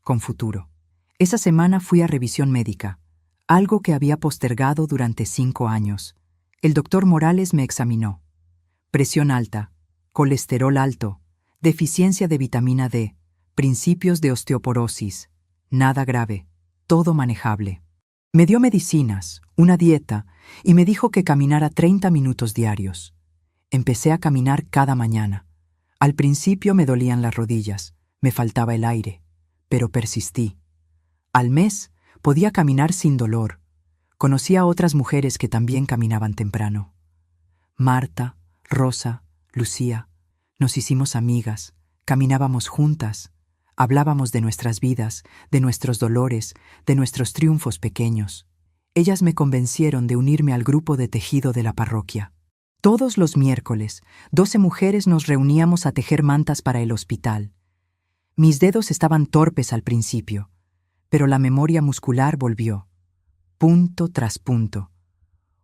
Speaker 1: con futuro. Esa semana fui a revisión médica, algo que había postergado durante 5 años. El doctor Morales me examinó. Presión alta, colesterol alto, deficiencia de vitamina D, principios de osteoporosis, nada grave, todo manejable. Me dio medicinas, una dieta, y me dijo que caminara 30 minutos diarios. Empecé a caminar cada mañana. Al principio me dolían las rodillas, me faltaba el aire, pero persistí. Al mes podía caminar sin dolor. Conocí a otras mujeres que también caminaban temprano. Marta, Rosa, Lucía. Nos hicimos amigas, caminábamos juntas, hablábamos de nuestras vidas, de nuestros dolores, de nuestros triunfos pequeños. Ellas me convencieron de unirme al grupo de tejido de la parroquia. Todos los miércoles, 12 mujeres nos reuníamos a tejer mantas para el hospital. Mis dedos estaban torpes al principio, pero la memoria muscular volvió, punto tras punto.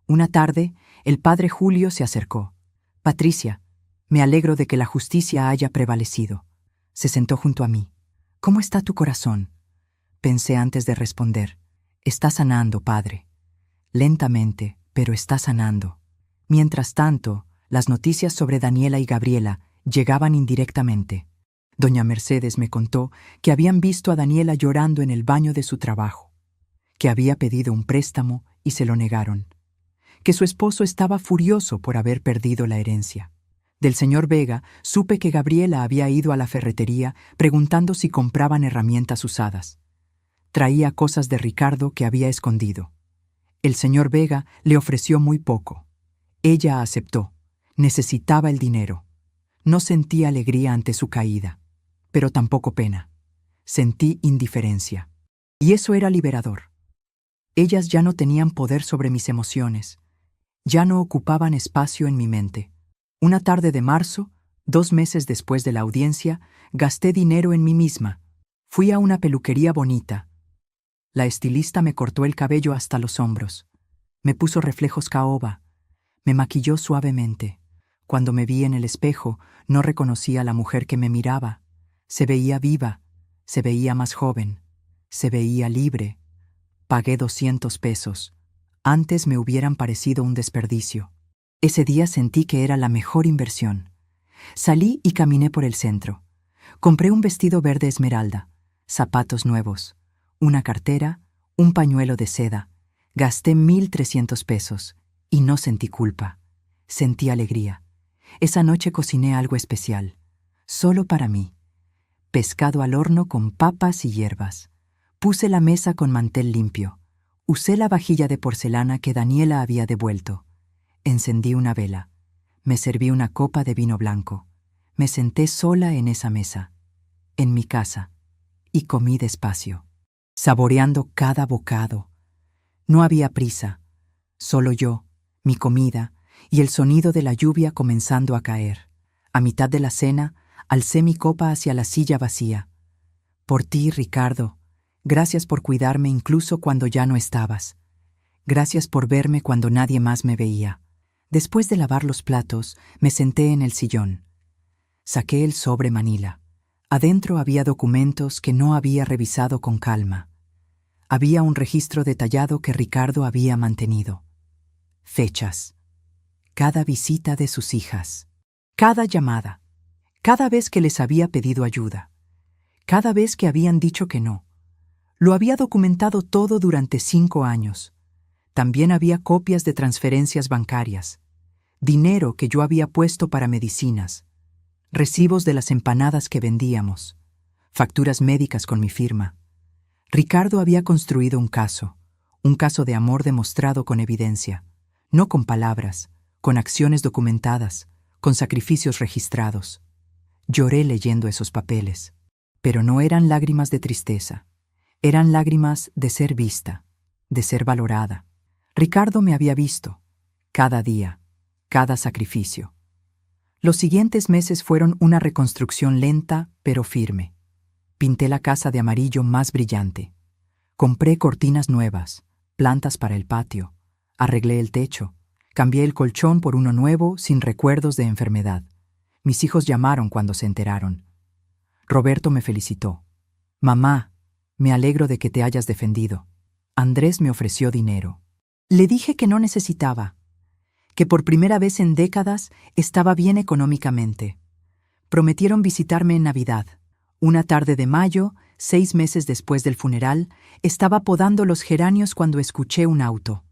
Speaker 1: Una tarde, el padre Julio se acercó. «Patricia, me alegro de que la justicia haya prevalecido». Se sentó junto a mí. «¿Cómo está tu corazón?». Pensé antes de responder. «Está sanando, padre. Lentamente, pero está sanando». Mientras tanto, las noticias sobre Daniela y Gabriela llegaban indirectamente. Doña Mercedes me contó que habían visto a Daniela llorando en el baño de su trabajo, que había pedido un préstamo y se lo negaron, que su esposo estaba furioso por haber perdido la herencia. Del señor Vega supe que Gabriela había ido a la ferretería preguntando si compraban herramientas usadas. Traía cosas de Ricardo que había escondido. El señor Vega le ofreció muy poco. Ella aceptó. Necesitaba el dinero. No sentí alegría ante su caída, pero tampoco pena. Sentí indiferencia. Y eso era liberador. Ellas ya no tenían poder sobre mis emociones. Ya no ocupaban espacio en mi mente. Una tarde de marzo, 2 meses después de la audiencia, gasté dinero en mí misma. Fui a una peluquería bonita. La estilista me cortó el cabello hasta los hombros. Me puso reflejos caoba. Me maquilló suavemente. Cuando me vi en el espejo, no reconocí a la mujer que me miraba. Se veía viva, se veía más joven, se veía libre. Pagué 200 pesos. Antes me hubieran parecido un desperdicio. Ese día sentí que era la mejor inversión. Salí y caminé por el centro. Compré un vestido verde esmeralda, zapatos nuevos, una cartera, un pañuelo de seda. Gasté 1,300 pesos y no sentí culpa. Sentí alegría. Esa noche cociné algo especial, solo para mí. Pescado al horno con papas y hierbas. Puse la mesa con mantel limpio. Usé la vajilla de porcelana que Daniela había devuelto. Encendí una vela. Me serví una copa de vino blanco. Me senté sola en esa mesa, en mi casa, y comí despacio, saboreando cada bocado. No había prisa, solo yo, mi comida y el sonido de la lluvia comenzando a caer. A mitad de la cena, alcé mi copa hacia la silla vacía. Por ti, Ricardo. Gracias por cuidarme incluso cuando ya no estabas. Gracias por verme cuando nadie más me veía. Después de lavar los platos, me senté en el sillón. Saqué el sobre manila. Adentro había documentos que no había revisado con calma. Había un registro detallado que Ricardo había mantenido. Fechas. Cada visita de sus hijas. Cada llamada. Cada vez que les había pedido ayuda. Cada vez que habían dicho que no. Lo había documentado todo durante 5 años. También había copias de transferencias bancarias, dinero que yo había puesto para medicinas, recibos de las empanadas que vendíamos, facturas médicas con mi firma. Ricardo había construido un caso de amor demostrado con evidencia, no con palabras, con acciones documentadas, con sacrificios registrados. Lloré leyendo esos papeles, pero no eran lágrimas de tristeza, eran lágrimas de ser vista, de ser valorada. Ricardo me había visto, cada día, cada sacrificio. Los siguientes meses fueron una reconstrucción lenta pero firme. Pinté la casa de amarillo más brillante. Compré cortinas nuevas, plantas para el patio, arreglé el techo, cambié el colchón por uno nuevo sin recuerdos de enfermedad. Mis hijos llamaron cuando se enteraron. Roberto me felicitó. Mamá, me alegro de que te hayas defendido. Andrés me ofreció dinero. Le dije que no necesitaba, que por primera vez en décadas estaba bien económicamente. Prometieron visitarme en Navidad. Una tarde de mayo, 6 meses después del funeral, estaba podando los geranios cuando escuché un auto.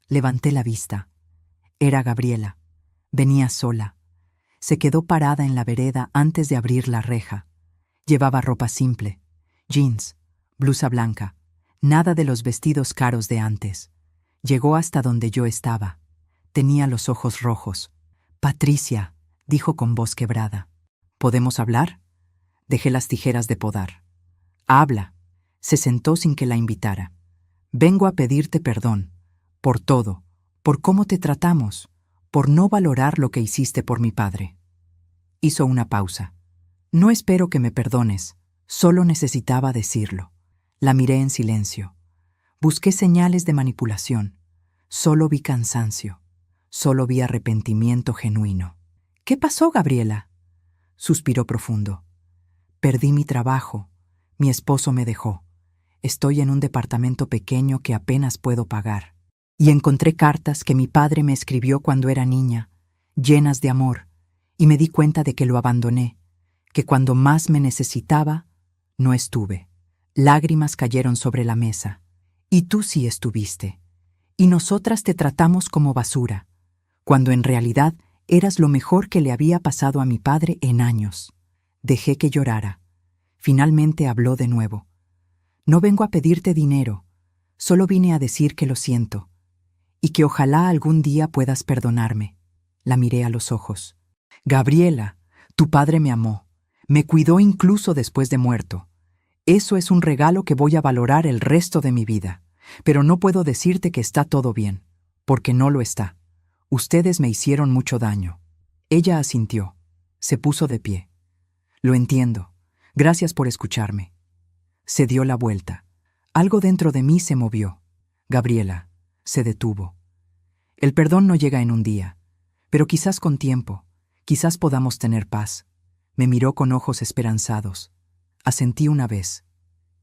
Speaker 1: Levanté la vista. Era Gabriela. Venía sola. Se quedó parada en la vereda antes de abrir la reja. Llevaba ropa simple, jeans, blusa blanca, nada de los vestidos caros de antes. Llegó hasta donde yo estaba. Tenía los ojos rojos. Patricia, dijo con voz quebrada. ¿Podemos hablar? Dejé las tijeras de podar. Habla. Se sentó sin que la invitara. Vengo a pedirte perdón. Por todo. Por cómo te tratamos. Por no valorar lo que hiciste por mi padre. Hizo una pausa. No espero que me perdones. Solo necesitaba decirlo. La miré en silencio. Busqué señales de manipulación. Solo vi cansancio. Solo vi arrepentimiento genuino. ¿Qué pasó, Gabriela? Suspiró profundo. Perdí mi trabajo. Mi esposo me dejó. Estoy en un departamento pequeño que apenas puedo pagar. Y encontré cartas que mi padre me escribió cuando era niña, llenas de amor, y me di cuenta de que lo abandoné, que cuando más me necesitaba, no estuve. Lágrimas cayeron sobre la mesa. Y tú sí estuviste. Y nosotras te tratamos como basura, cuando en realidad eras lo mejor que le había pasado a mi padre en años. Dejé que llorara. Finalmente habló de nuevo. No vengo a pedirte dinero, solo vine a decir que lo siento, y que ojalá algún día puedas perdonarme. La miré a los ojos. Gabriela, tu padre me amó, me cuidó incluso después de muerto. Eso es un regalo que voy a valorar el resto de mi vida, pero no puedo decirte que está todo bien, porque no lo está. Ustedes me hicieron mucho daño. Ella asintió. Se puso de pie. Lo entiendo. Gracias por escucharme. Se dio la vuelta. Algo dentro de mí se movió. Gabriela se detuvo. El perdón no llega en un día, pero quizás con tiempo, quizás podamos tener paz. Me miró con ojos esperanzados. Asentí una vez.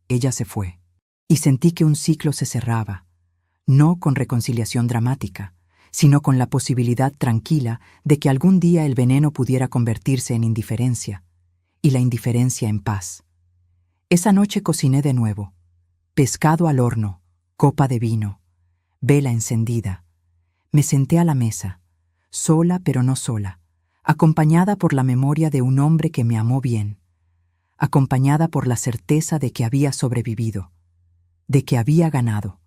Speaker 1: Ella se fue. Y sentí que un ciclo se cerraba, no con reconciliación dramática, sino con la posibilidad tranquila de que algún día el veneno pudiera convertirse en indiferencia, y la indiferencia en paz. Esa noche cociné de nuevo. Pescado al horno, copa de vino, vela encendida. Me senté a la mesa, sola pero no sola, acompañada por la memoria de un hombre que me amó bien, acompañada por la certeza de que había sobrevivido, de que había ganado,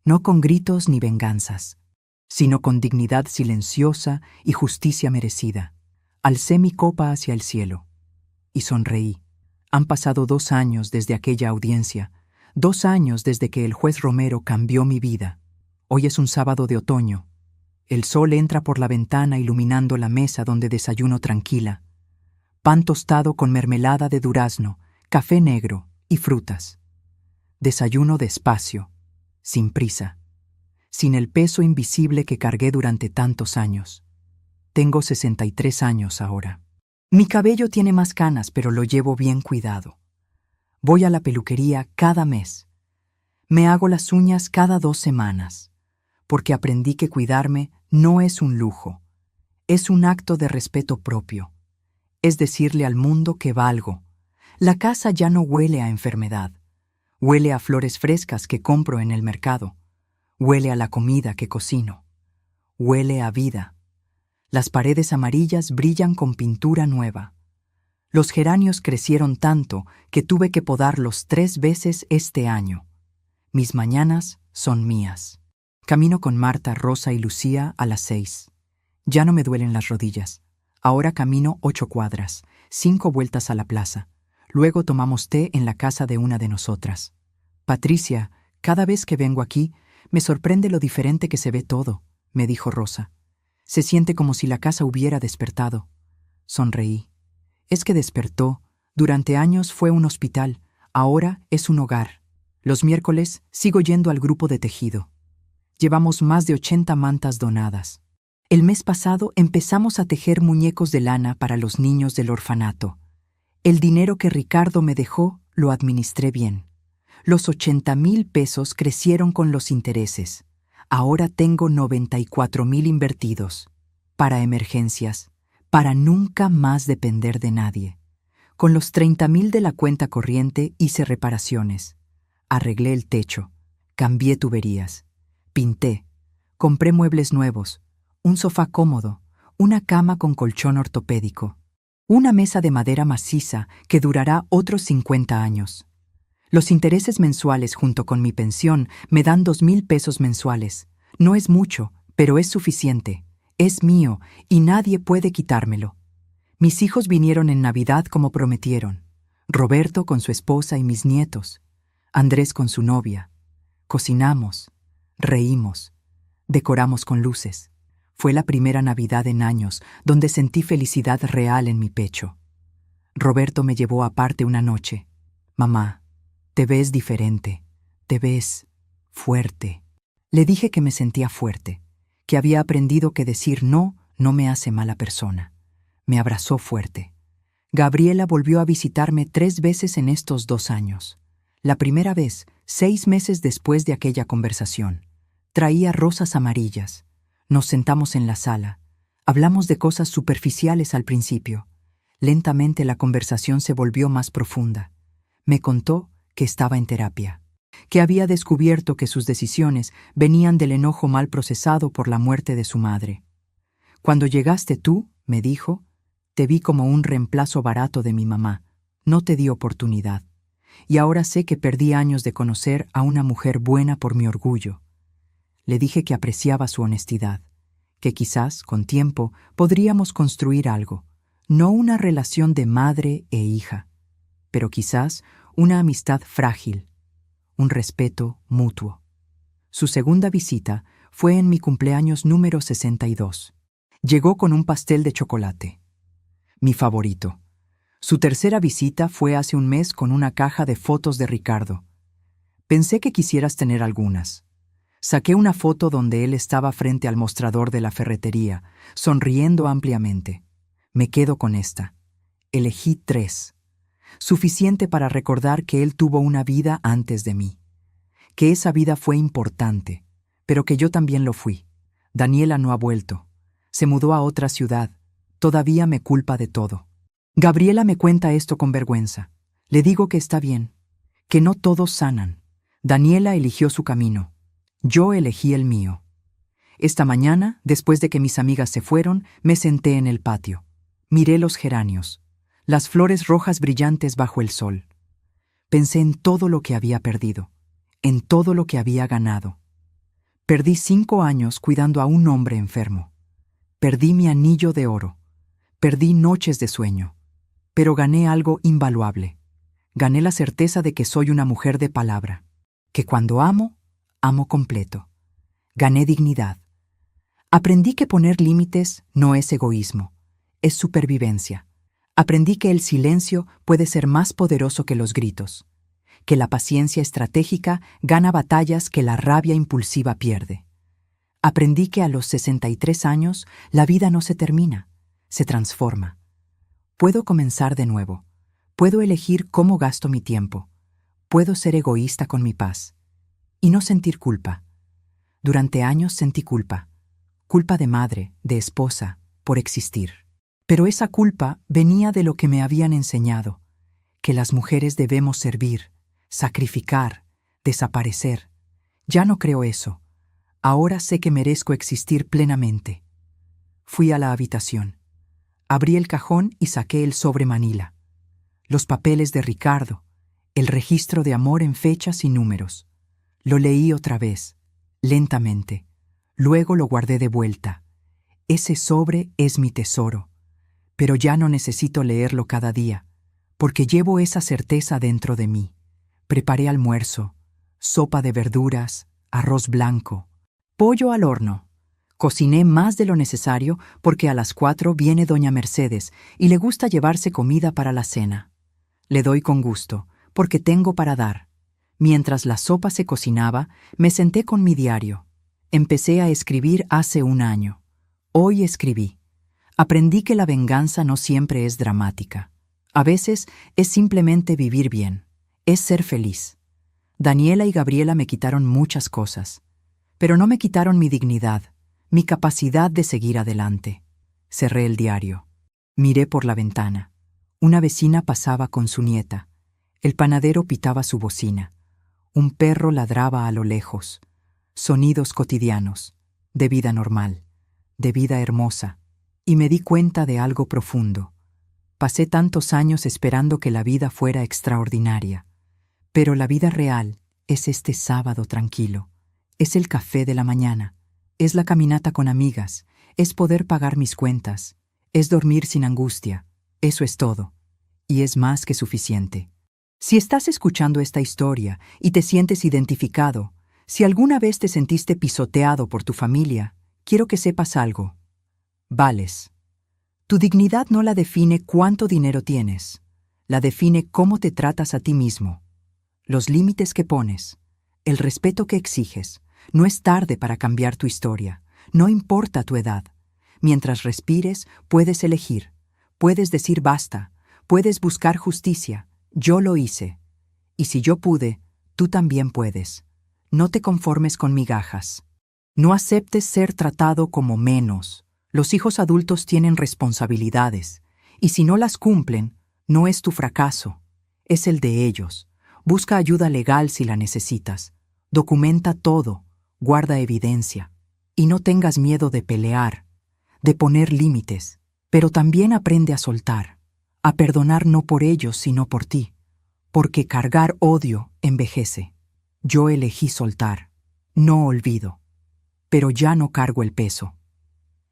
Speaker 1: no con gritos ni venganzas, sino con dignidad silenciosa y justicia merecida. Alcé mi copa hacia el cielo y sonreí. Han pasado 2 años desde aquella audiencia, 2 años desde que el juez Romero cambió mi vida. Hoy es un sábado de otoño. El sol entra por la ventana iluminando la mesa donde desayuno tranquila. Pan tostado con mermelada de durazno, café negro y frutas. Desayuno despacio, sin prisa, sin el peso invisible que cargué durante tantos años. Tengo 63 años ahora. Mi cabello tiene más canas, pero lo llevo bien cuidado. Voy a la peluquería cada mes. Me hago las uñas cada 2 semanas, porque aprendí que cuidarme no es un lujo, es un acto de respeto propio. Es decirle al mundo que valgo. La casa ya no huele a enfermedad. Huele a flores frescas que compro en el mercado. Huele a la comida que cocino. Huele a vida. Las paredes amarillas brillan con pintura nueva. Los geranios crecieron tanto que tuve que podarlos 3 veces este año. Mis mañanas son mías. Camino con Marta, Rosa y Lucía a las 6. Ya no me duelen las rodillas. Ahora camino 8 cuadras, 5 vueltas a la plaza. Luego tomamos té en la casa de una de nosotras. Patricia, cada vez que vengo aquí, me sorprende lo diferente que se ve todo, me dijo Rosa. Se siente como si la casa hubiera despertado. Sonreí. Es que despertó. Durante años fue un hospital. Ahora es un hogar. Los miércoles sigo yendo al grupo de tejido. Llevamos más de 80 mantas donadas. El mes pasado empezamos a tejer muñecos de lana para los niños del orfanato. El dinero que Ricardo me dejó lo administré bien. Los 80,000 pesos crecieron con los intereses. Ahora tengo 94,000 invertidos. Para emergencias, para nunca más depender de nadie. Con los 30,000 de la cuenta corriente hice reparaciones. Arreglé el techo, cambié tuberías, pinté, compré muebles nuevos, un sofá cómodo, una cama con colchón ortopédico, una mesa de madera maciza que durará otros 50 años. Los intereses mensuales junto con mi pensión me dan 2,000 pesos mensuales. No es mucho, pero es suficiente. Es mío y nadie puede quitármelo. Mis hijos vinieron en Navidad como prometieron. Roberto con su esposa y mis nietos. Andrés con su novia. Cocinamos, reímos, decoramos con luces. Fue la primera Navidad en años donde sentí felicidad real en mi pecho. Roberto me llevó aparte una noche. Mamá, te ves diferente, te ves fuerte. Le dije que me sentía fuerte, que había aprendido que decir no me hace mala persona. Me abrazó fuerte. Gabriela volvió a visitarme 3 veces en estos 2 años. La primera vez, 6 meses después de aquella conversación. Traía rosas amarillas. Nos sentamos en la sala. Hablamos de cosas superficiales al principio. Lentamente la conversación se volvió más profunda. Me contó que estaba en terapia, que había descubierto que sus decisiones venían del enojo mal procesado por la muerte de su madre. Cuando llegaste tú, me dijo, te vi como un reemplazo barato de mi mamá. No te di oportunidad. Y ahora sé que perdí años de conocer a una mujer buena por mi orgullo. Le dije que apreciaba su honestidad, que quizás, con tiempo, podríamos construir algo, no una relación de madre e hija, pero quizás una amistad frágil, un respeto mutuo. Su segunda visita fue en mi cumpleaños número 62. Llegó con un pastel de chocolate, mi favorito. Su tercera visita fue hace un mes con una caja de fotos de Ricardo. Pensé que quisieras tener algunas. Saqué una foto donde él estaba frente al mostrador de la ferretería, sonriendo ampliamente. Me quedo con esta. Elegí 3. Suficiente para recordar que él tuvo una vida antes de mí. Que esa vida fue importante, pero que yo también lo fui. Daniela no ha vuelto. Se mudó a otra ciudad. Todavía me culpa de todo. Gabriela me cuenta esto con vergüenza. Le digo que está bien, que no todos sanan. Daniela eligió su camino. Yo elegí el mío. Esta mañana, después de que mis amigas se fueron, me senté en el patio. Miré los geranios, las flores rojas brillantes bajo el sol. Pensé en todo lo que había perdido, en todo lo que había ganado. Perdí 5 años cuidando a un hombre enfermo. Perdí mi anillo de oro. Perdí noches de sueño. Pero gané algo invaluable. Gané la certeza de que soy una mujer de palabra, que cuando amo, amo completo. Gané dignidad. Aprendí que poner límites no es egoísmo, es supervivencia. Aprendí que el silencio puede ser más poderoso que los gritos, que la paciencia estratégica gana batallas que la rabia impulsiva pierde. Aprendí que a los 63 años la vida no se termina, se transforma. Puedo comenzar de nuevo. Puedo elegir cómo gasto mi tiempo. Puedo ser egoísta con mi paz. Y no sentir culpa. Durante años sentí culpa. Culpa de madre, de esposa, por existir. Pero esa culpa venía de lo que me habían enseñado, que las mujeres debemos servir, sacrificar, desaparecer. Ya no creo eso. Ahora sé que merezco existir plenamente. Fui a la habitación. Abrí el cajón y saqué el sobre Manila. Los papeles de Ricardo, el registro de amor en fechas y números. Lo leí otra vez, lentamente. Luego lo guardé de vuelta. Ese sobre es mi tesoro. Pero ya no necesito leerlo cada día, porque llevo esa certeza dentro de mí. Preparé almuerzo, sopa de verduras, arroz blanco, pollo al horno. Cociné más de lo necesario porque a las 4 viene doña Mercedes y le gusta llevarse comida para la cena. Le doy con gusto, porque tengo para dar. Mientras la sopa se cocinaba, me senté con mi diario. Empecé a escribir hace un año. Hoy escribí. Aprendí que la venganza no siempre es dramática. A veces es simplemente vivir bien, es ser feliz. Daniela y Gabriela me quitaron muchas cosas, pero no me quitaron mi dignidad, mi capacidad de seguir adelante. Cerré el diario. Miré por la ventana. Una vecina pasaba con su nieta. El panadero pitaba su bocina. Un perro ladraba a lo lejos. Sonidos cotidianos, de vida normal, de vida hermosa. Y me di cuenta de algo profundo. Pasé tantos años esperando que la vida fuera extraordinaria. Pero la vida real es este sábado tranquilo. Es el café de la mañana. Es la caminata con amigas. Es poder pagar mis cuentas. Es dormir sin angustia. Eso es todo. Y es más que suficiente. Si estás escuchando esta historia y te sientes identificado, si alguna vez te sentiste pisoteado por tu familia, quiero que sepas algo. Vales. Tu dignidad no la define cuánto dinero tienes, la define cómo te tratas a ti mismo. Los límites que pones, el respeto que exiges. No es tarde para cambiar tu historia, no importa tu edad. Mientras respires, puedes elegir, puedes decir basta, puedes buscar justicia. Yo lo hice. Y si yo pude, tú también puedes. No te conformes con migajas. No aceptes ser tratado como menos. Los hijos adultos tienen responsabilidades, y si no las cumplen, no es tu fracaso, es el de ellos. Busca ayuda legal si la necesitas. Documenta todo, guarda evidencia. Y no tengas miedo de pelear, de poner límites, pero también aprende a soltar, a perdonar no por ellos sino por ti, porque cargar odio envejece. Yo elegí soltar, no olvido, pero ya no cargo el peso.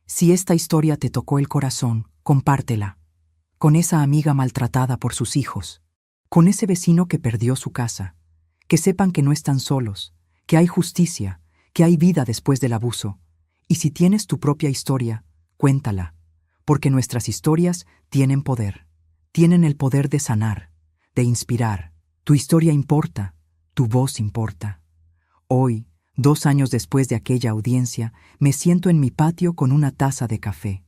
Speaker 1: Si esta historia te tocó el corazón, compártela. Con esa amiga maltratada por sus hijos, con ese vecino que perdió su casa. Que sepan que no están solos, que hay justicia, que hay vida después del abuso. Y si tienes tu propia historia, cuéntala, porque nuestras historias tienen poder. Tienen el poder de sanar, de inspirar. Tu historia importa, tu voz importa. Hoy, 2 años después de aquella audiencia, me siento en mi patio con una taza de café.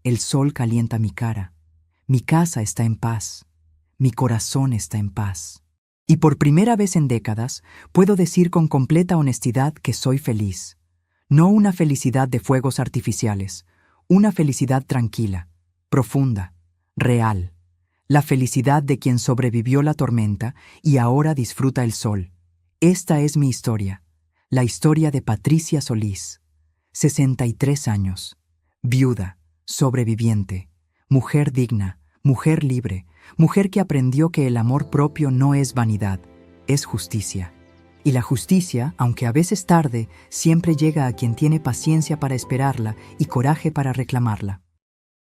Speaker 1: El sol calienta mi cara. Mi casa está en paz. Mi corazón está en paz. Y por primera vez en décadas, puedo decir con completa honestidad que soy feliz. No una felicidad de fuegos artificiales, una felicidad tranquila, profunda, real. La felicidad de quien sobrevivió la tormenta y ahora disfruta el sol. Esta es mi historia. La historia de Patricia Solís, 63 años, viuda, sobreviviente, mujer digna, mujer libre, mujer que aprendió que el amor propio no es vanidad, es justicia. Y la justicia, aunque a veces tarde, siempre llega a quien tiene paciencia para esperarla y coraje para reclamarla.